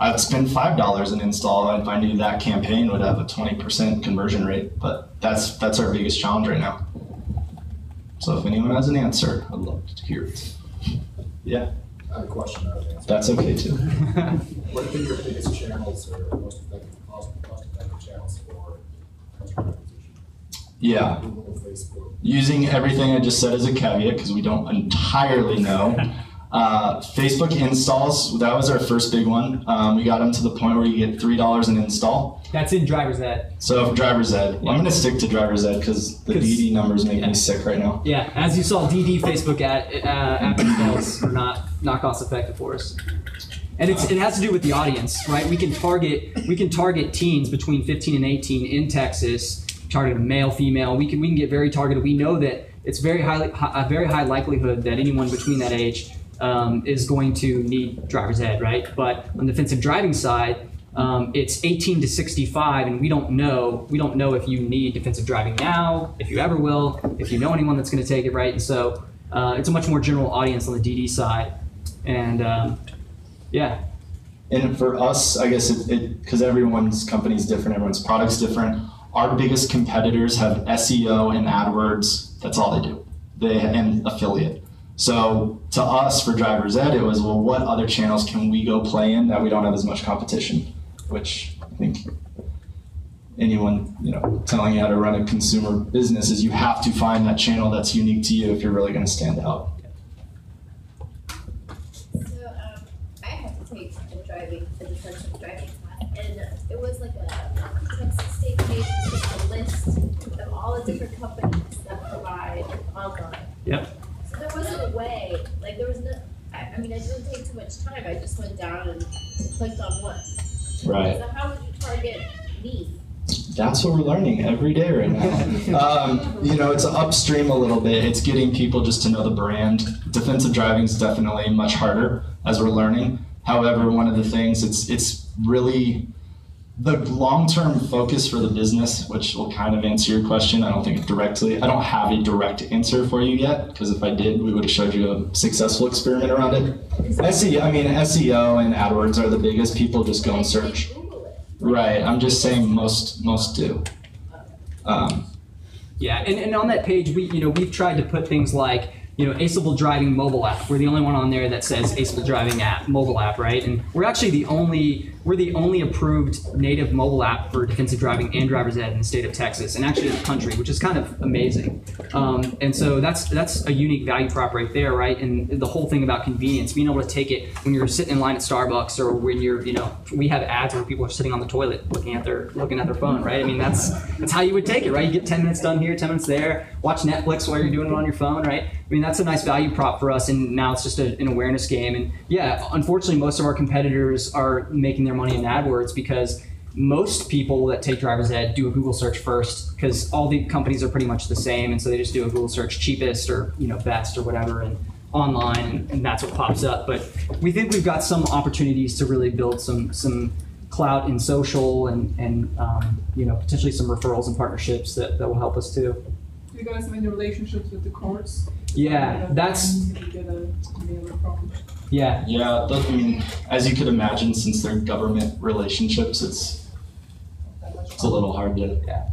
I'd spend $5 an install if I knew that campaign would have a 20% conversion rate. But that's our biggest challenge right now. So if anyone has an answer, I'd love to hear it. Yeah. I have a question. That's okay too. What have been your biggest channels or most effective, cost-effective channels for customer acquisition? Yeah. Google, Facebook. Using everything I just said as a caveat, because we don't entirely know. Facebook installs, that was our first big one. We got them to the point where you get $3 an install. That's in driver's ed. So for driver's ed, I'm going to stick to driver's ed because the DD numbers make me sick right now. Yeah, as you saw, DD Facebook app installs are not cost effective for us. And it has to do with the audience, right? We can target teens between 15 and 18 in Texas, target a male, female. We can get very targeted. We know that it's a very high likelihood that anyone between that age is going to need driver's ed, right? But on the defensive driving side, it's 18 to 65, and we don't know if you need defensive driving now, if you ever will, if you know anyone that's going to take it, right? And so it's a much more general audience on the DD side, and And for us, I guess because everyone's company is different, everyone's product's different. Our biggest competitors have SEO and AdWords. That's all they do. And affiliate. So to us, for driver's ed, it was, well, what other channels can we go play in that we don't have as much competition? Which I think anyone telling you how to run a consumer business is you have to find that channel that's unique to you if you're really going to stand out. So I had to take a defensive driving class, and it was like a Texas State page with a list of all the different companies that provide online. Yep. So there wasn't a way, like there was no, I mean, it didn't take too much time. I just went down and clicked on one. Right. So how would you target me? That's what we're learning every day right now. It's upstream a little bit. It's getting people just to know the brand. Defensive driving is definitely much harder as we're learning. However, one of the things, it's really the long-term focus for the business, which will kind of answer your question. I don't have a direct answer for you yet, because if I did, we would have showed you a successful experiment around it. SEO and AdWords are the biggest. People just go and search. Right, I'm just saying most do. And on that page, we've tried to put things like, Aceable driving mobile app. We're the only one on there that says Aceable driving app, mobile app, right? And we're actually the only approved native mobile app for defensive driving and driver's ed in the state of Texas, and actually in the country, which is kind of amazing. And so that's a unique value prop right there, right? And the whole thing about convenience, being able to take it when you're sitting in line at Starbucks, or when you're, we have ads where people are sitting on the toilet looking at their phone, right? I mean, that's how you would take it, right? You get 10 minutes done here, 10 minutes there, watch Netflix while you're doing it on your phone, right? I mean, that's a nice value prop for us, and now it's just an awareness game. And yeah, unfortunately, most of our competitors are making their money in AdWords because most people that take driver's ed do a Google search first, because all the companies are pretty much the same, and so they just do a Google search, cheapest or best or whatever, and online, and that's what pops up. But we think we've got some opportunities to really build some clout in social and potentially some referrals and partnerships that will help us too. Do you guys have any relationships with the courts? Yeah, that's. You get a mailer from. Yeah. Yeah, I mean, as you could imagine, since they're government relationships, it's a little hard to. Yeah.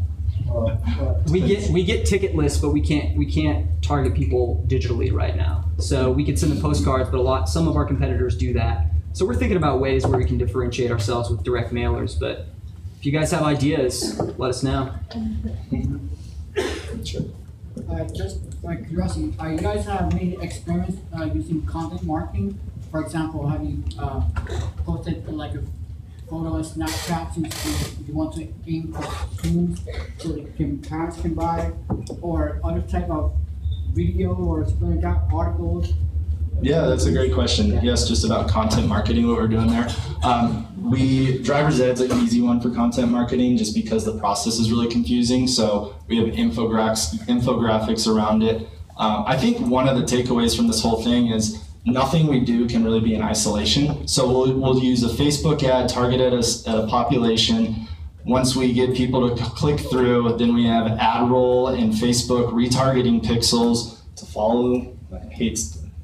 We get ticket lists, but we can't target people digitally right now. So we could send them postcards, but some of our competitors do that. So we're thinking about ways where we can differentiate ourselves with direct mailers. But if you guys have ideas, let us know. Sure. Just like curiosity, you guys have made experiments using content marketing? For example, have you posted like a photo on Snapchat since you want to aim for students so that parents can buy, or other type of video or something like that, articles? Yeah, that's a great question. Yes, just about content marketing, what we're doing there. Driver's Ed's an easy one for content marketing just because the process is really confusing. So we have infographics around it. I think one of the takeaways from this whole thing is nothing we do can really be in isolation. So we'll use a Facebook ad targeted at a population. Once we get people to click through, then we have ad roll and Facebook retargeting pixels to follow.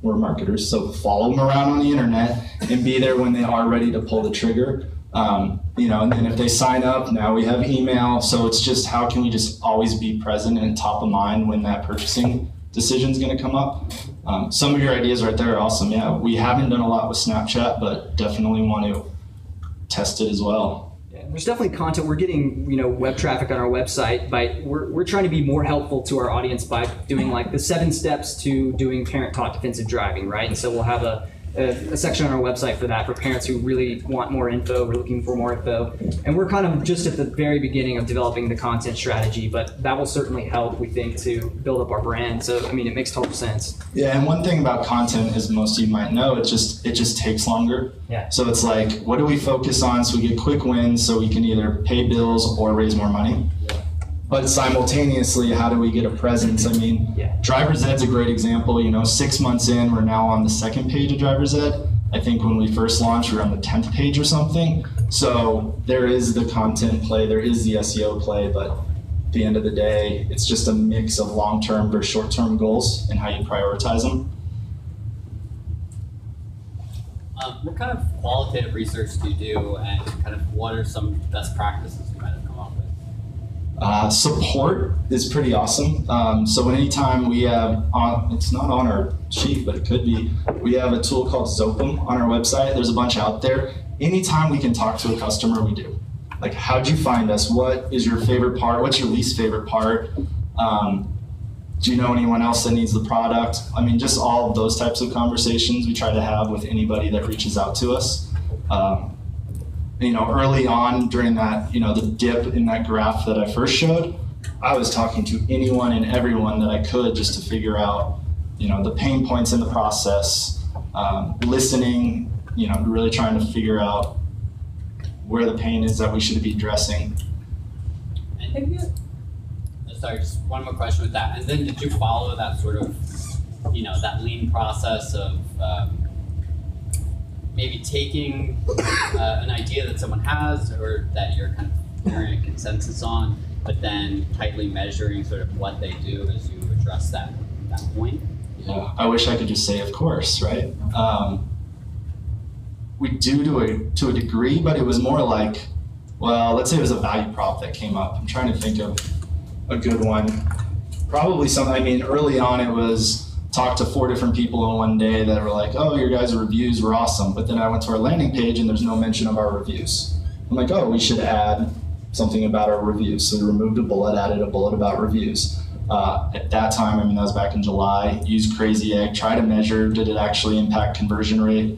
We're marketers, so follow them around on the internet and be there when they are ready to pull the trigger. And then if they sign up, now we have email. So it's just how can we just always be present and top of mind when that purchasing decision is going to come up. Some of your ideas right there are awesome. Yeah, we haven't done a lot with Snapchat, but definitely want to test it as well. There's definitely content. We're getting web traffic on our website, but we're trying to be more helpful to our audience by doing like the 7 steps to doing parent-taught defensive driving, right? And so we'll have a section on our website for that, for parents who really want more info, we're looking for more info. And we're kind of just at the very beginning of developing the content strategy, but that will certainly help, we think, to build up our brand. So, I mean, it makes total sense. Yeah, and one thing about content, as most of you might know, it just takes longer. Yeah. So it's like, what do we focus on so we get quick wins so we can either pay bills or raise more money? Yeah. But simultaneously, how do we get a presence? I mean, Driver's Ed's a great example. 6 months in, we're now on the 2nd page of Driver's Ed. I think when we first launched, we were on the 10th page or something. So there is the content play, there is the SEO play, but at the end of the day, it's just a mix of long-term versus short-term goals and how you prioritize them. What kind of qualitative research do you do, and kind of what are some best practices you might have come up with? Support is pretty awesome. So anytime we have, it's not on our sheet, but it could be, we have a tool called Zopum on our website. There's a bunch out there. Anytime we can talk to a customer, we do. Like, how'd you find us? What is your favorite part? What's your least favorite part? Do you know anyone else that needs the product? I mean, just all of those types of conversations we try to have with anybody that reaches out to us. Early on during that, the dip in that graph that I first showed, I was talking to anyone and everyone that I could just to figure out, the pain points in the process, listening, really trying to figure out where the pain is that we should be addressing. Sorry, just one more question with that. And then did you follow that sort of, that lean process of maybe taking an idea that someone has or that you're kind of hearing a consensus on, but then tightly measuring sort of what they do as you address that point? Yeah, I wish I could just say, of course, right? We do to a degree, but it was more like, well, let's say it was a value prop that came up. I'm trying to think of a good one. Probably something, early on it was talk to 4 different people in one day that were like, oh, your guys' reviews were awesome. But then I went to our landing page and there's no mention of our reviews. I'm like, oh, we should add something about our reviews. So we removed a bullet, added a bullet about reviews. At that time, that was back in July, used Crazy Egg, try to measure, did it actually impact conversion rate?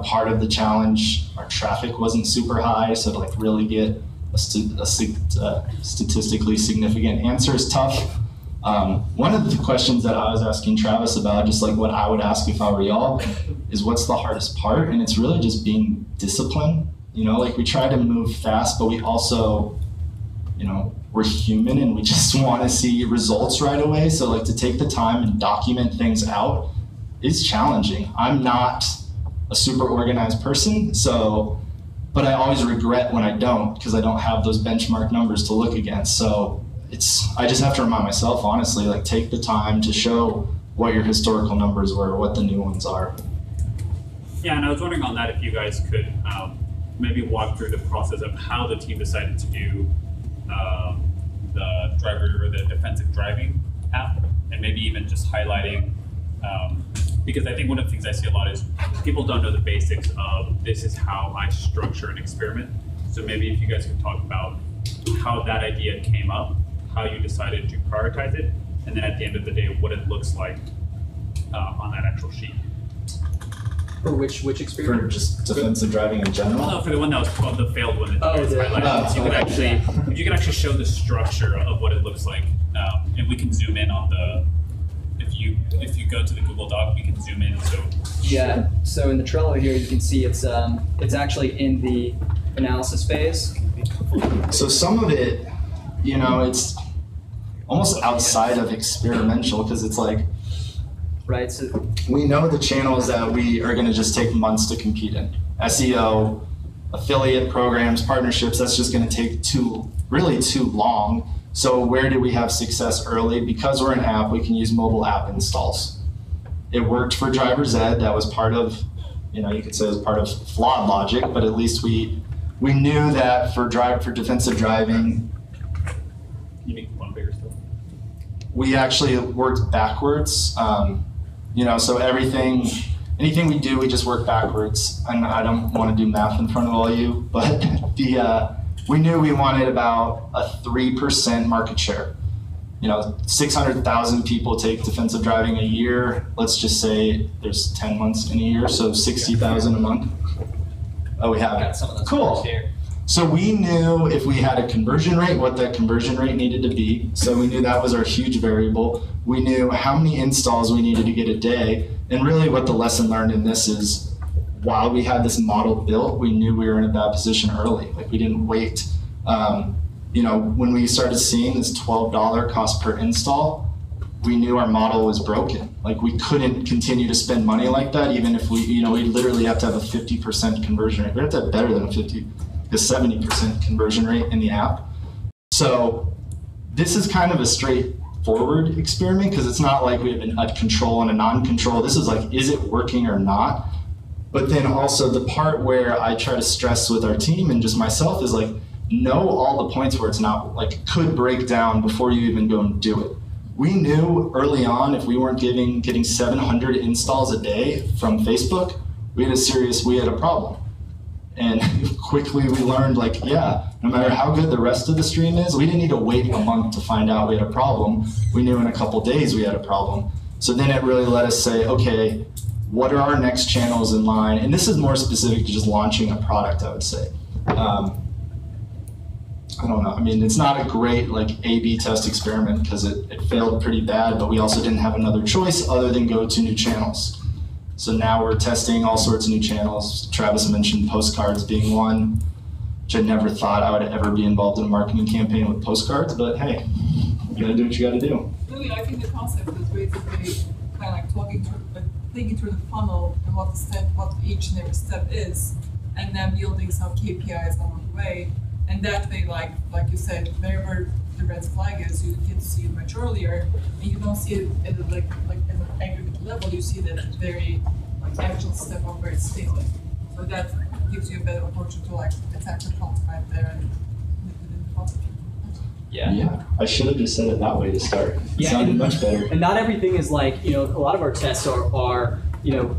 Part of the challenge, our traffic wasn't super high, so to really get a statistically significant answer is tough. One of the questions that I was asking Travis about, just like what I would ask if I were y'all, is what's the hardest part? And it's really just being disciplined You know, like we try to move fast, but we also, you know, we're human and we just want to see results right away. So like to take the time and document things out is challenging. I'm not a super organized person, so, but I always regret when I don't, because I don't have those benchmark numbers to look against. So I just have to remind myself, honestly, like take the time to show what your historical numbers were, what the new ones are. Yeah, and I was wondering on that if you guys could maybe walk through the process of how the team decided to do the driver or the defensive driving app, and maybe even just highlighting, because I think one of the things I see a lot is people don't know the basics of this is how I structure an experiment. So maybe if you guys could talk about how that idea came up, how you decided to prioritize it, and then at the end of the day, what it looks like on that actual sheet. For which experiment? For just defensive driving in general? No, for the one that was called the failed one that you guys highlighted. So you could actually show the structure of what it looks like, and we can zoom in on the. If you go to the Google Doc, we can zoom in. So yeah. So in the Trello here, you can see it's actually in the analysis phase. So some of it, you know, it's almost outside of experimental because it's like. Right. So we know the channels that we are going to just take months to compete in. SEO, affiliate programs, partnerships, that's just going to take really too long. So where do we have success early? Because we're an app, we can use mobile app installs. It worked for Driver's Ed. That was part of, you know, you could say it was part of flawed logic, but at least we knew that for defensive driving, you need one bigger still. We actually worked backwards. You know, so anything we do, we just work backwards. And I don't want to do math in front of all you, but we knew we wanted about a 3% market share. You know, 600,000 people take defensive driving a year. Let's just say there's 10 months in a year, so 60,000 a month. Oh, we have it. Some of those cool. Here. So we knew if we had a conversion rate, what that conversion rate needed to be. So we knew that was our huge variable. We knew how many installs we needed to get a day. And really what the lesson learned in this is, while we had this model built, we knew we were in a bad position early. Like we didn't wait. You know, when we started seeing this $12 cost per install, we knew our model was broken. Like we couldn't continue to spend money like that, even if we literally have to have a 50% conversion rate. We have to have better than a 70% conversion rate in the app. So this is kind of a straightforward experiment because it's not like we have a control and a non-control. This is like, is it working or not? But then also the part where I try to stress with our team and just myself is like, know all the points where it's not, like, could break down before you even go and do it. We knew early on if we weren't getting 700 installs a day from Facebook, we had a problem. And quickly we learned, like, yeah, no matter how good the rest of the stream is, we didn't need to wait a month to find out we had a problem. We knew in a couple days we had a problem. So then it really let us say, okay, what are our next channels in line? And this is more specific to just launching a product, I would say. I don't know. I mean, it's not a great like A/B test experiment because it failed pretty bad, but we also didn't have another choice other than go to new channels. So now we're testing all sorts of new channels. Travis mentioned postcards being one, which I never thought I would ever be involved in a marketing campaign with postcards, but hey, you gotta do what you gotta do. Really, I think the concept is basically kind of like thinking through the funnel and what each and every step is, and then building some KPIs along the way. And that way, like you said, wherever the red flag is, you get to see it much earlier, and you don't see it at at an aggregate level. You see that very actual step of where it's failing. So that gives you a better opportunity to attack the problem right there and nip it in the bud. Yeah. I should have just said it that way to start. It sounded much better. And not everything is like, a lot of our tests are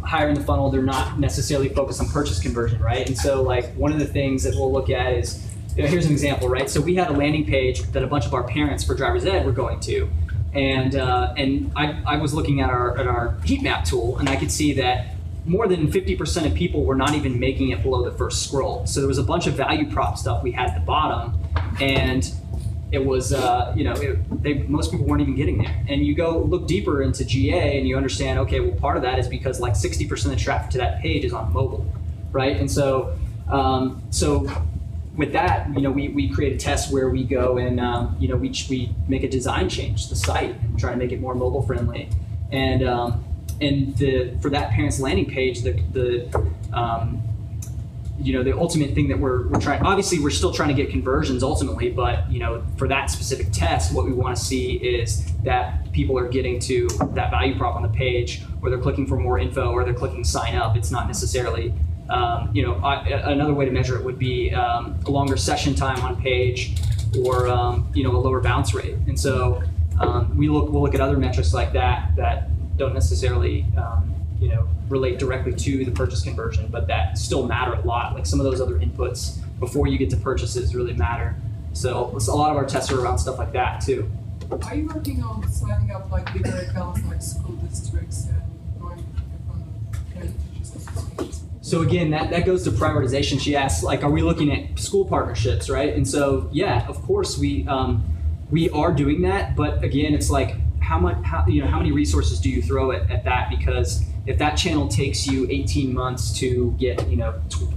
higher in the funnel. They're not necessarily focused on purchase conversion, right? And so like one of the things that we'll look at is, here's an example, right? So we had a landing page that a bunch of our parents for Driver's Ed were going to. And I was looking at our heat map tool, and I could see that more than 50% of people were not even making it below the first scroll. So there was a bunch of value prop stuff we had at the bottom, and it was, most people weren't even getting there. And you go look deeper into GA, and you understand, okay, well, part of that is because like 60% of the traffic to that page is on mobile, right? And so So with that, we create a test where we go and we make a design change to the site and try to make it more mobile friendly. And for that parents landing page, the ultimate thing that we're trying, obviously we're still trying to get conversions ultimately, but for that specific test, what we want to see is that people are getting to that value prop on the page, or they're clicking for more info, or they're clicking sign up. It's not necessarily, another way to measure it would be a longer session time on page, or a lower bounce rate. And so we'll look at other metrics like that don't necessarily relate directly to the purchase conversion, but that still matter a lot. Like some of those other inputs before you get to purchases really matter. So a lot of our tests are around stuff like that too. Are you working on signing up like bigger accounts like school districts and going in front of parent teachers associations? So again, that goes to prioritization. She asked, like, are we looking at school partnerships, right? And so yeah, of course we are doing that, but again, it's like how many resources do you throw at that? Because if that channel takes you 18 months to get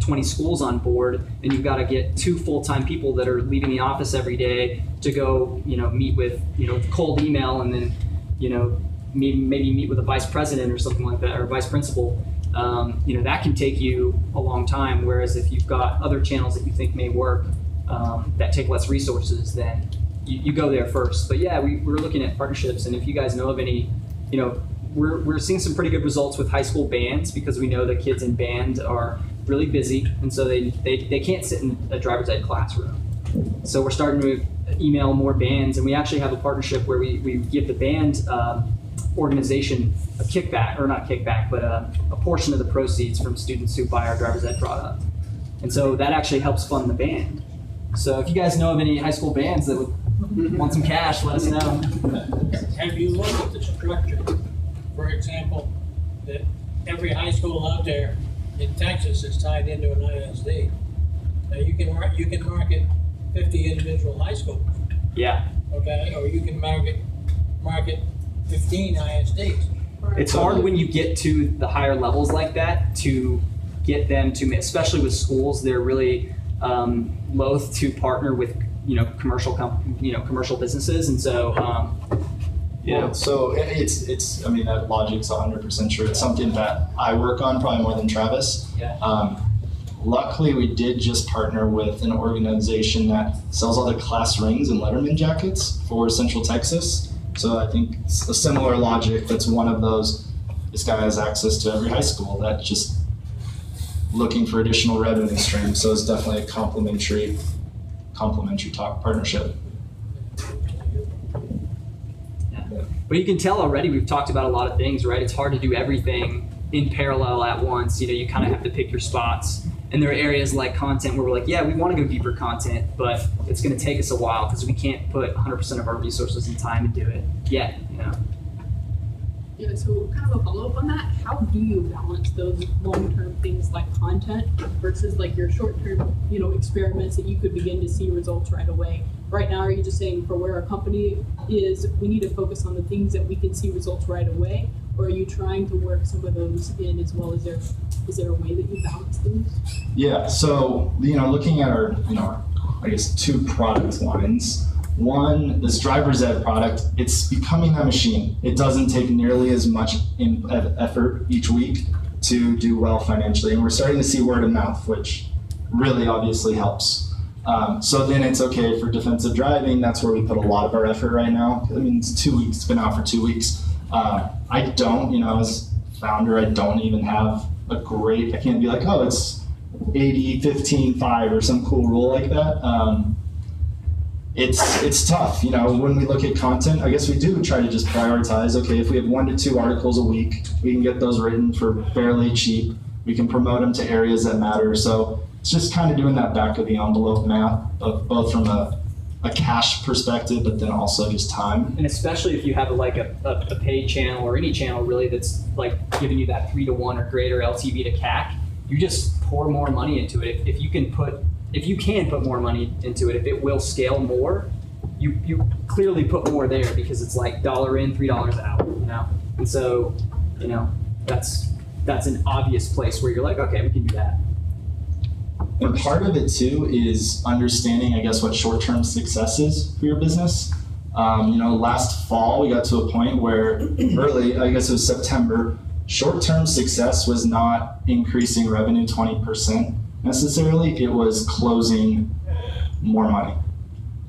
20 schools on board, then you've got to get 2 full-time people that are leaving the office every day to go meet with cold email, and then maybe meet with a vice president or something like that, or vice principal. That can take you a long time. Whereas if you've got other channels that you think may work that take less resources, then you go there first. But yeah, we're looking at partnerships, and if you guys know of any, we're seeing some pretty good results with high school bands, because we know that kids in band are really busy, and so they can't sit in a driver's ed classroom. So we're starting to email more bands, and we actually have a partnership where we give the band organization a kickback, or not kickback, but a portion of the proceeds from students who buy our driver's ed product. And so that actually helps fund the band. So if you guys know of any high school bands that would want some cash, let us know. Have you looked at the structure? For example, that every high school out there in Texas is tied into an ISD. Now you can market 50 individual high schools. Yeah. Okay, or you can market 15 ISDs. It's hard when you get to the higher levels like that to get them to, especially with schools, they're really loath to partner with commercial businesses, and so so it's I mean, that logic's 100% true. It's something that I work on probably more than Travis. Yeah. Luckily, we did just partner with an organization that sells all the class rings and Letterman jackets for Central Texas. So I think it's a similar logic. That's one of those. This guy has access to every high school. That's just looking for additional revenue streams. So it's definitely a complementary partnership. Yeah. But you can tell already we've talked about a lot of things, right? It's hard to do everything in parallel at once. You kind of have to pick your spots. And there are areas like content where we're like, yeah, we want to go deeper content, but it's going to take us a while because we can't put 100% of our resources and time into it yet. Yeah, so kind of a follow-up on that, how do you balance those long-term things like content versus like your short-term, experiments that you could begin to see results right away? Right now, are you just saying for where our company is, we need to focus on the things that we can see results right away? Or are you trying to work some of those in as well? Is there a way that you balance those? Yeah, so, looking at our, I guess 2 product lines. One, this driver's ed product, it's becoming a machine. It doesn't take nearly as much effort each week to do well financially. And we're starting to see word of mouth, which really obviously helps. So then it's okay for defensive driving. That's where we put a lot of our effort right now. I mean, it's 2 weeks, it's been out for 2 weeks. I don't, as founder, I don't even have I can't be like, oh, it's 80, 15, 5 or some cool rule like that. It's tough, when we look at content, I guess we do try to just prioritize, okay, if we have 1 to 2 articles a week, we can get those written for fairly cheap. We can promote them to areas that matter. So it's just kind of doing that back of the envelope math, both from a cash perspective, but then also just time. And especially if you have a paid channel or any channel really that's like giving you that 3-to-1 or greater LTV to CAC, you just pour more money into it. If you can put more money into it, if it will scale more, you clearly put more there because it's like $1 in, $3 out, And so, that's an obvious place where you're like, okay, we can do that. And part of it too is understanding, I guess, what short-term success is for your business. Last fall we got to a point where early, I guess it was September, short-term success was not increasing revenue 20% necessarily, it was closing more money.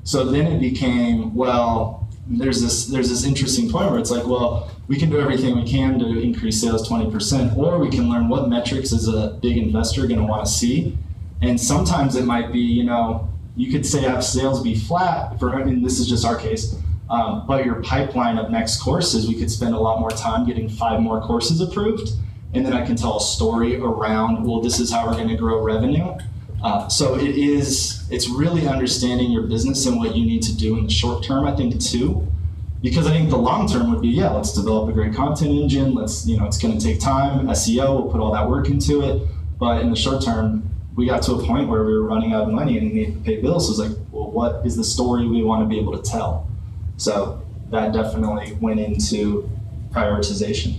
So then it became, well, there's this interesting point where it's like, well, we can do everything we can to increase sales 20%, or we can learn what metrics is a big investor going to want to see. And sometimes it might be, you could say have sales be flat this is just our case, but your pipeline of next courses, we could spend a lot more time getting 5 more courses approved. And then I can tell a story around, well, this is how we're going to grow revenue. So it's really understanding your business and what you need to do in the short term, I think, too. Because I think the long term would be, let's develop a great content engine. It's going to take time. SEO, we'll put all that work into it. But in the short term, we got to a point where we were running out of money and we needed to pay bills. So it was like, well, what is the story we want to be able to tell? So that definitely went into prioritization.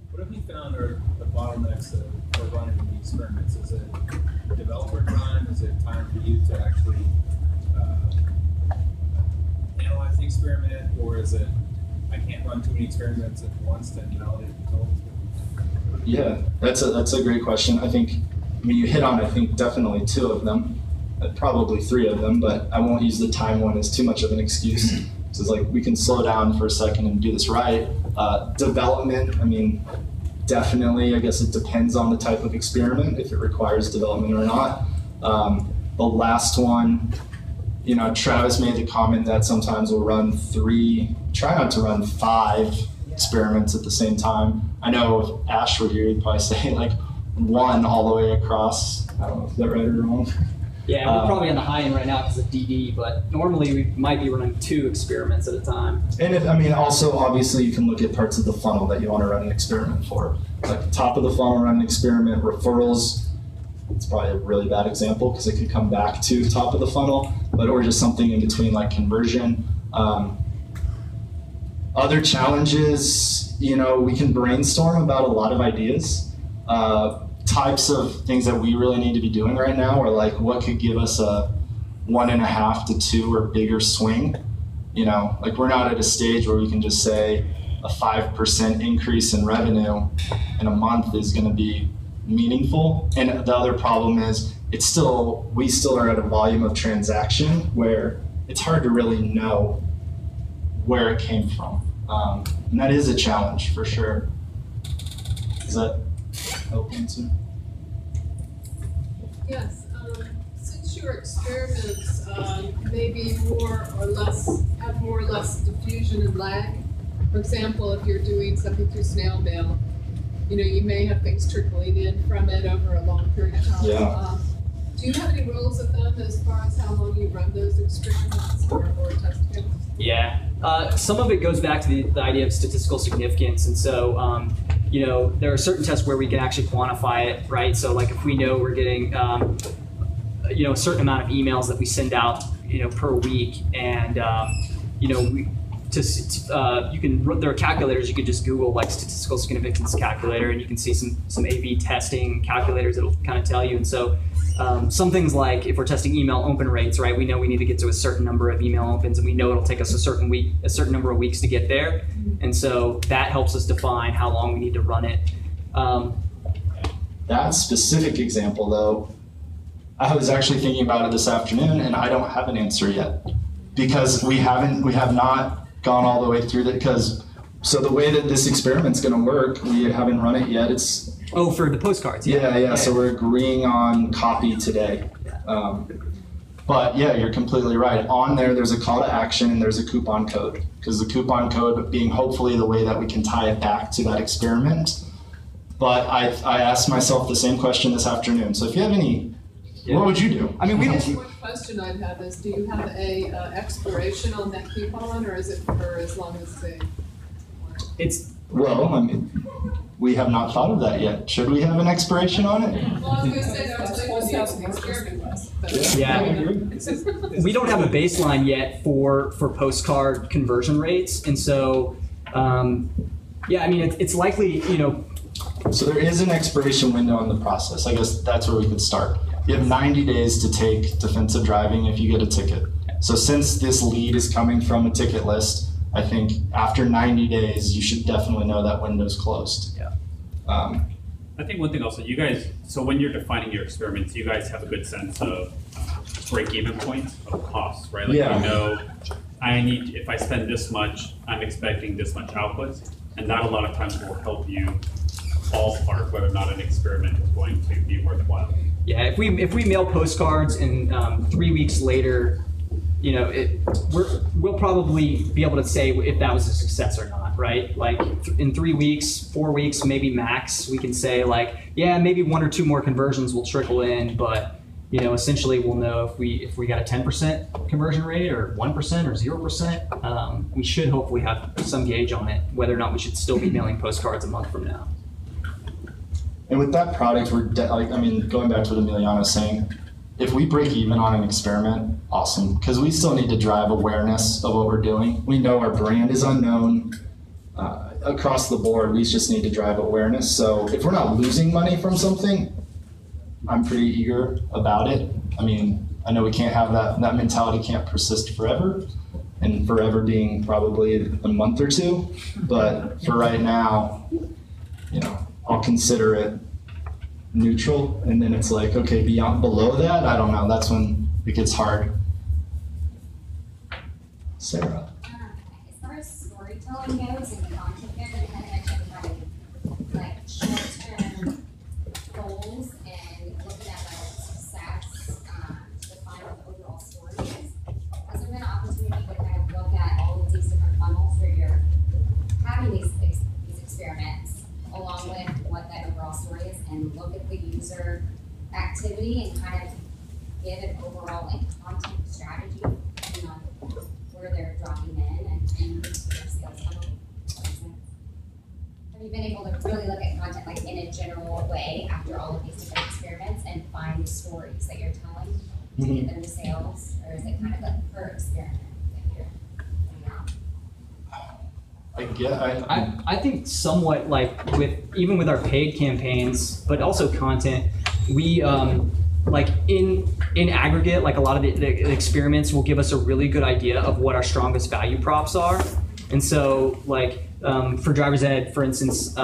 What have you found are the bottlenecks for running the experiments? Is it developer time? Is it time for you to actually analyze the experiment? Or is it, I can't run too many experiments at once to validate results? Yeah, that's a great question. I think, you hit on, I think, definitely 2 of them, probably 3 of them, but I won't use the time one as too much of an excuse. So it's like, we can slow down for a second and do this right. Development, definitely, I guess it depends on the type of experiment, if it requires development or not. The last one, Travis made the comment that sometimes we'll run 3, try not to run 5 experiments at the same time. I know if Ash were here, he'd probably say like 1 all the way across. I don't know if that's right or wrong. Yeah, we're probably on the high end right now because of DD, but normally we might be running 2 experiments at a time. And also obviously you can look at parts of the funnel that you want to run an experiment for. Like top of the funnel, run an experiment, referrals. It's probably a really bad example because it could come back to top of the funnel, or just something in between like conversion. Other challenges, we can brainstorm about a lot of ideas. Types of things that we really need to be doing right now are like, what could give us a 1.5 to 2 or bigger swing? Like we're not at a stage where we can just say a 5% increase in revenue in a month is going to be meaningful. And the other problem is we still are at a volume of transaction where it's hard to really know where it came from. And that is a challenge for sure. Does that help answer? Yes. Since your experiments maybe have more or less diffusion and lag, for example, if you're doing something through snail mail, you may have things trickling in from it over a long period of time. Yeah. Do you have any rules of thumb as far as how long you run those experiments or test kits? Yeah, some of it goes back to the idea of statistical significance, and so there are certain tests where we can actually quantify it, right? So like if we know we're getting a certain amount of emails that we send out per week, and there are calculators you can just Google like statistical significance calculator, and you can see some A/B testing calculators that'll kind of tell you. And so some things like if we're testing email open rates, right? We know we need to get to a certain number of email opens, and we know it'll take us a certain number of weeks to get there. And so that helps us define how long we need to run it. That specific example, though, I was actually thinking about it this afternoon, and I don't have an answer yet because we have not gone all the way through that. So the way that this experiment's going to work, we haven't run it yet. For the postcards. Yeah. So we're agreeing on copy today. But yeah, you're completely right. On there's a call to action and there's a coupon code, because the coupon code being hopefully the way that we can tie it back to that experiment. But I asked myself the same question this afternoon. So if you have any, what would you do? One question I'd have is, do you have a expiration on that coupon, or is it for as long as they? We have not thought of that yet. Should we have an expiration on it? Well, I was going to say that's what the experiment was. Yeah. We don't have a baseline yet for postcard conversion rates, and so it's likely So there is an expiration window on the process. I guess that's where we could start. You have 90 days to take defensive driving if you get a ticket. So since this lead is coming from a ticket list, I think after 90 days, you should definitely know that window's closed. Yeah. I think one thing also, you guys, so when you're defining your experiments, you guys have a good sense of break-even points of costs, right? Like Yeah. you know, if I spend this much, I'm expecting this much output, and that a lot of times will help you ballpark whether or not an experiment is going to be worthwhile. Yeah, if we mail postcards and 3 weeks later, you know, we'll probably be able to say if that was a success or not, right? Like in 3 weeks, 4 weeks, maybe max, we can say like, yeah, maybe 1 or 2 more conversions will trickle in, but you know, essentially we'll know if we got a 10% conversion rate or 1% or 0%. We should hopefully have some gauge on it, whether or not we should still be mailing postcards a month from now. And with that product, going back to what Emiliano was saying, if we break even on an experiment, awesome, because we still need to drive awareness of what we're doing. We know our brand is unknown across the board. We just need to drive awareness. So if we're not losing money from something, I'm pretty eager about it. I mean, I know we can't have that mentality can't persist forever, and forever being probably a month or 2. But for right now, you know, I'll consider it neutral, and then it's like, okay, below that, I don't know. That's when it gets hard. Sarah. As far as storytelling goes and content goes, I kind of mentioned like short-term goals and looking at like success to find what the overall story is. Has there been an opportunity to kind of look at all of these different funnels where you're having these experiments along with what that overall story is, and look at the user activity and kind of give an overall like content strategy depending on where they're dropping in and their sales funnel? Have you been able to really look at content like in a general way after all of these different experiments and find stories that you're telling to get them to sales, or is it kind of like per experiment that you're putting out? I think somewhat like even with our paid campaigns, but also content, we like in aggregate, like a lot of the experiments will give us a really good idea of what our strongest value props are. And so like for driver's ed, for instance,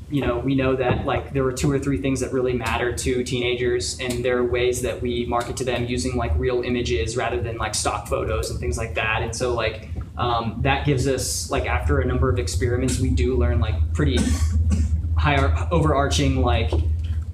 you know, we know that like there were 2 or 3 things that really matter to teenagers, and there are ways that we market to them using like real images rather than like stock photos and things like that. And so like that gives us, like after a number of experiments, we do learn like pretty high overarching like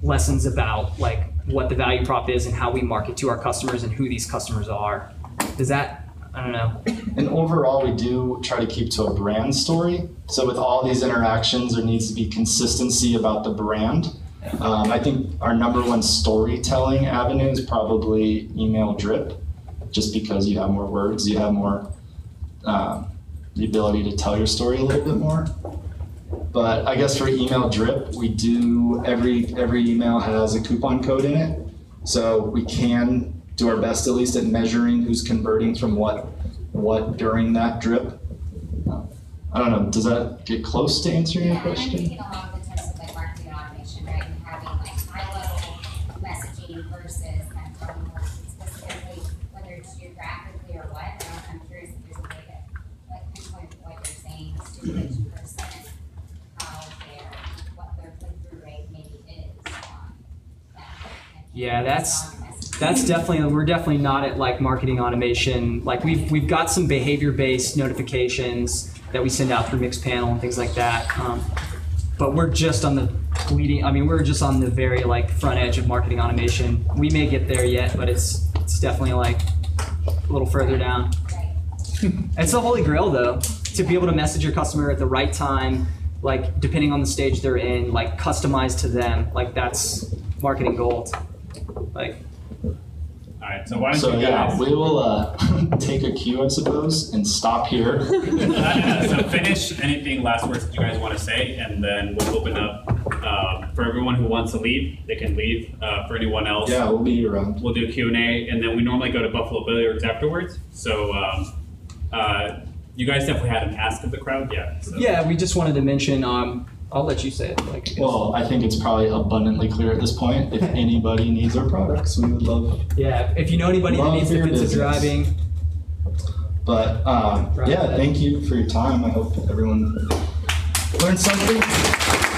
lessons about like what the value prop is and how we market to our customers and who these customers are. Does that, I don't know. And overall, we do try to keep to a brand story. So with all these interactions, there needs to be consistency about the brand. I think our #1 storytelling avenue is probably email drip, just because you have more words, you have more the ability to tell your story a little bit more. But I guess for email drip, we do, every email has a coupon code in it. So we can do our best at least at measuring who's converting from what during that drip. I don't know, does that get close to answering your question? I'm thinking along the terms of like marketing automation, right? And having like high-level messaging versus kind of talking more specifically, whether it's geographically or what. I'm curious if there's a way to like pinpoint what you're saying to each person, what their click-through rate maybe is on that. Yeah, that's definitely, we're definitely not at like marketing automation. Like we've got some behavior-based notifications that we send out through Mixpanel and things like that. But we're just on the we're just on the very like front edge of marketing automation. We may get there yet, but it's definitely like a little further down. It's the holy grail though, to be able to message your customer at the right time, like depending on the stage they're in, like customized to them. Like that's marketing gold. Like. All right, so why don't you guys... we will take a cue, I suppose, and stop here. So finish anything last words that you guys want to say, and then we'll open up for everyone who wants to leave. They can leave. For anyone else, yeah, we'll be around. We'll do Q&A, and then we normally go to Buffalo Billiards afterwards. So you guys definitely had an ask of the crowd, yeah. So. Yeah, we just wanted to mention I'll let you say it. Like, I guess. Well, I think it's probably abundantly clear at this point. If anybody needs our products, we would love. Yeah, if you know anybody that needs defensive driving. But yeah, thank you for your time. I hope everyone learned something.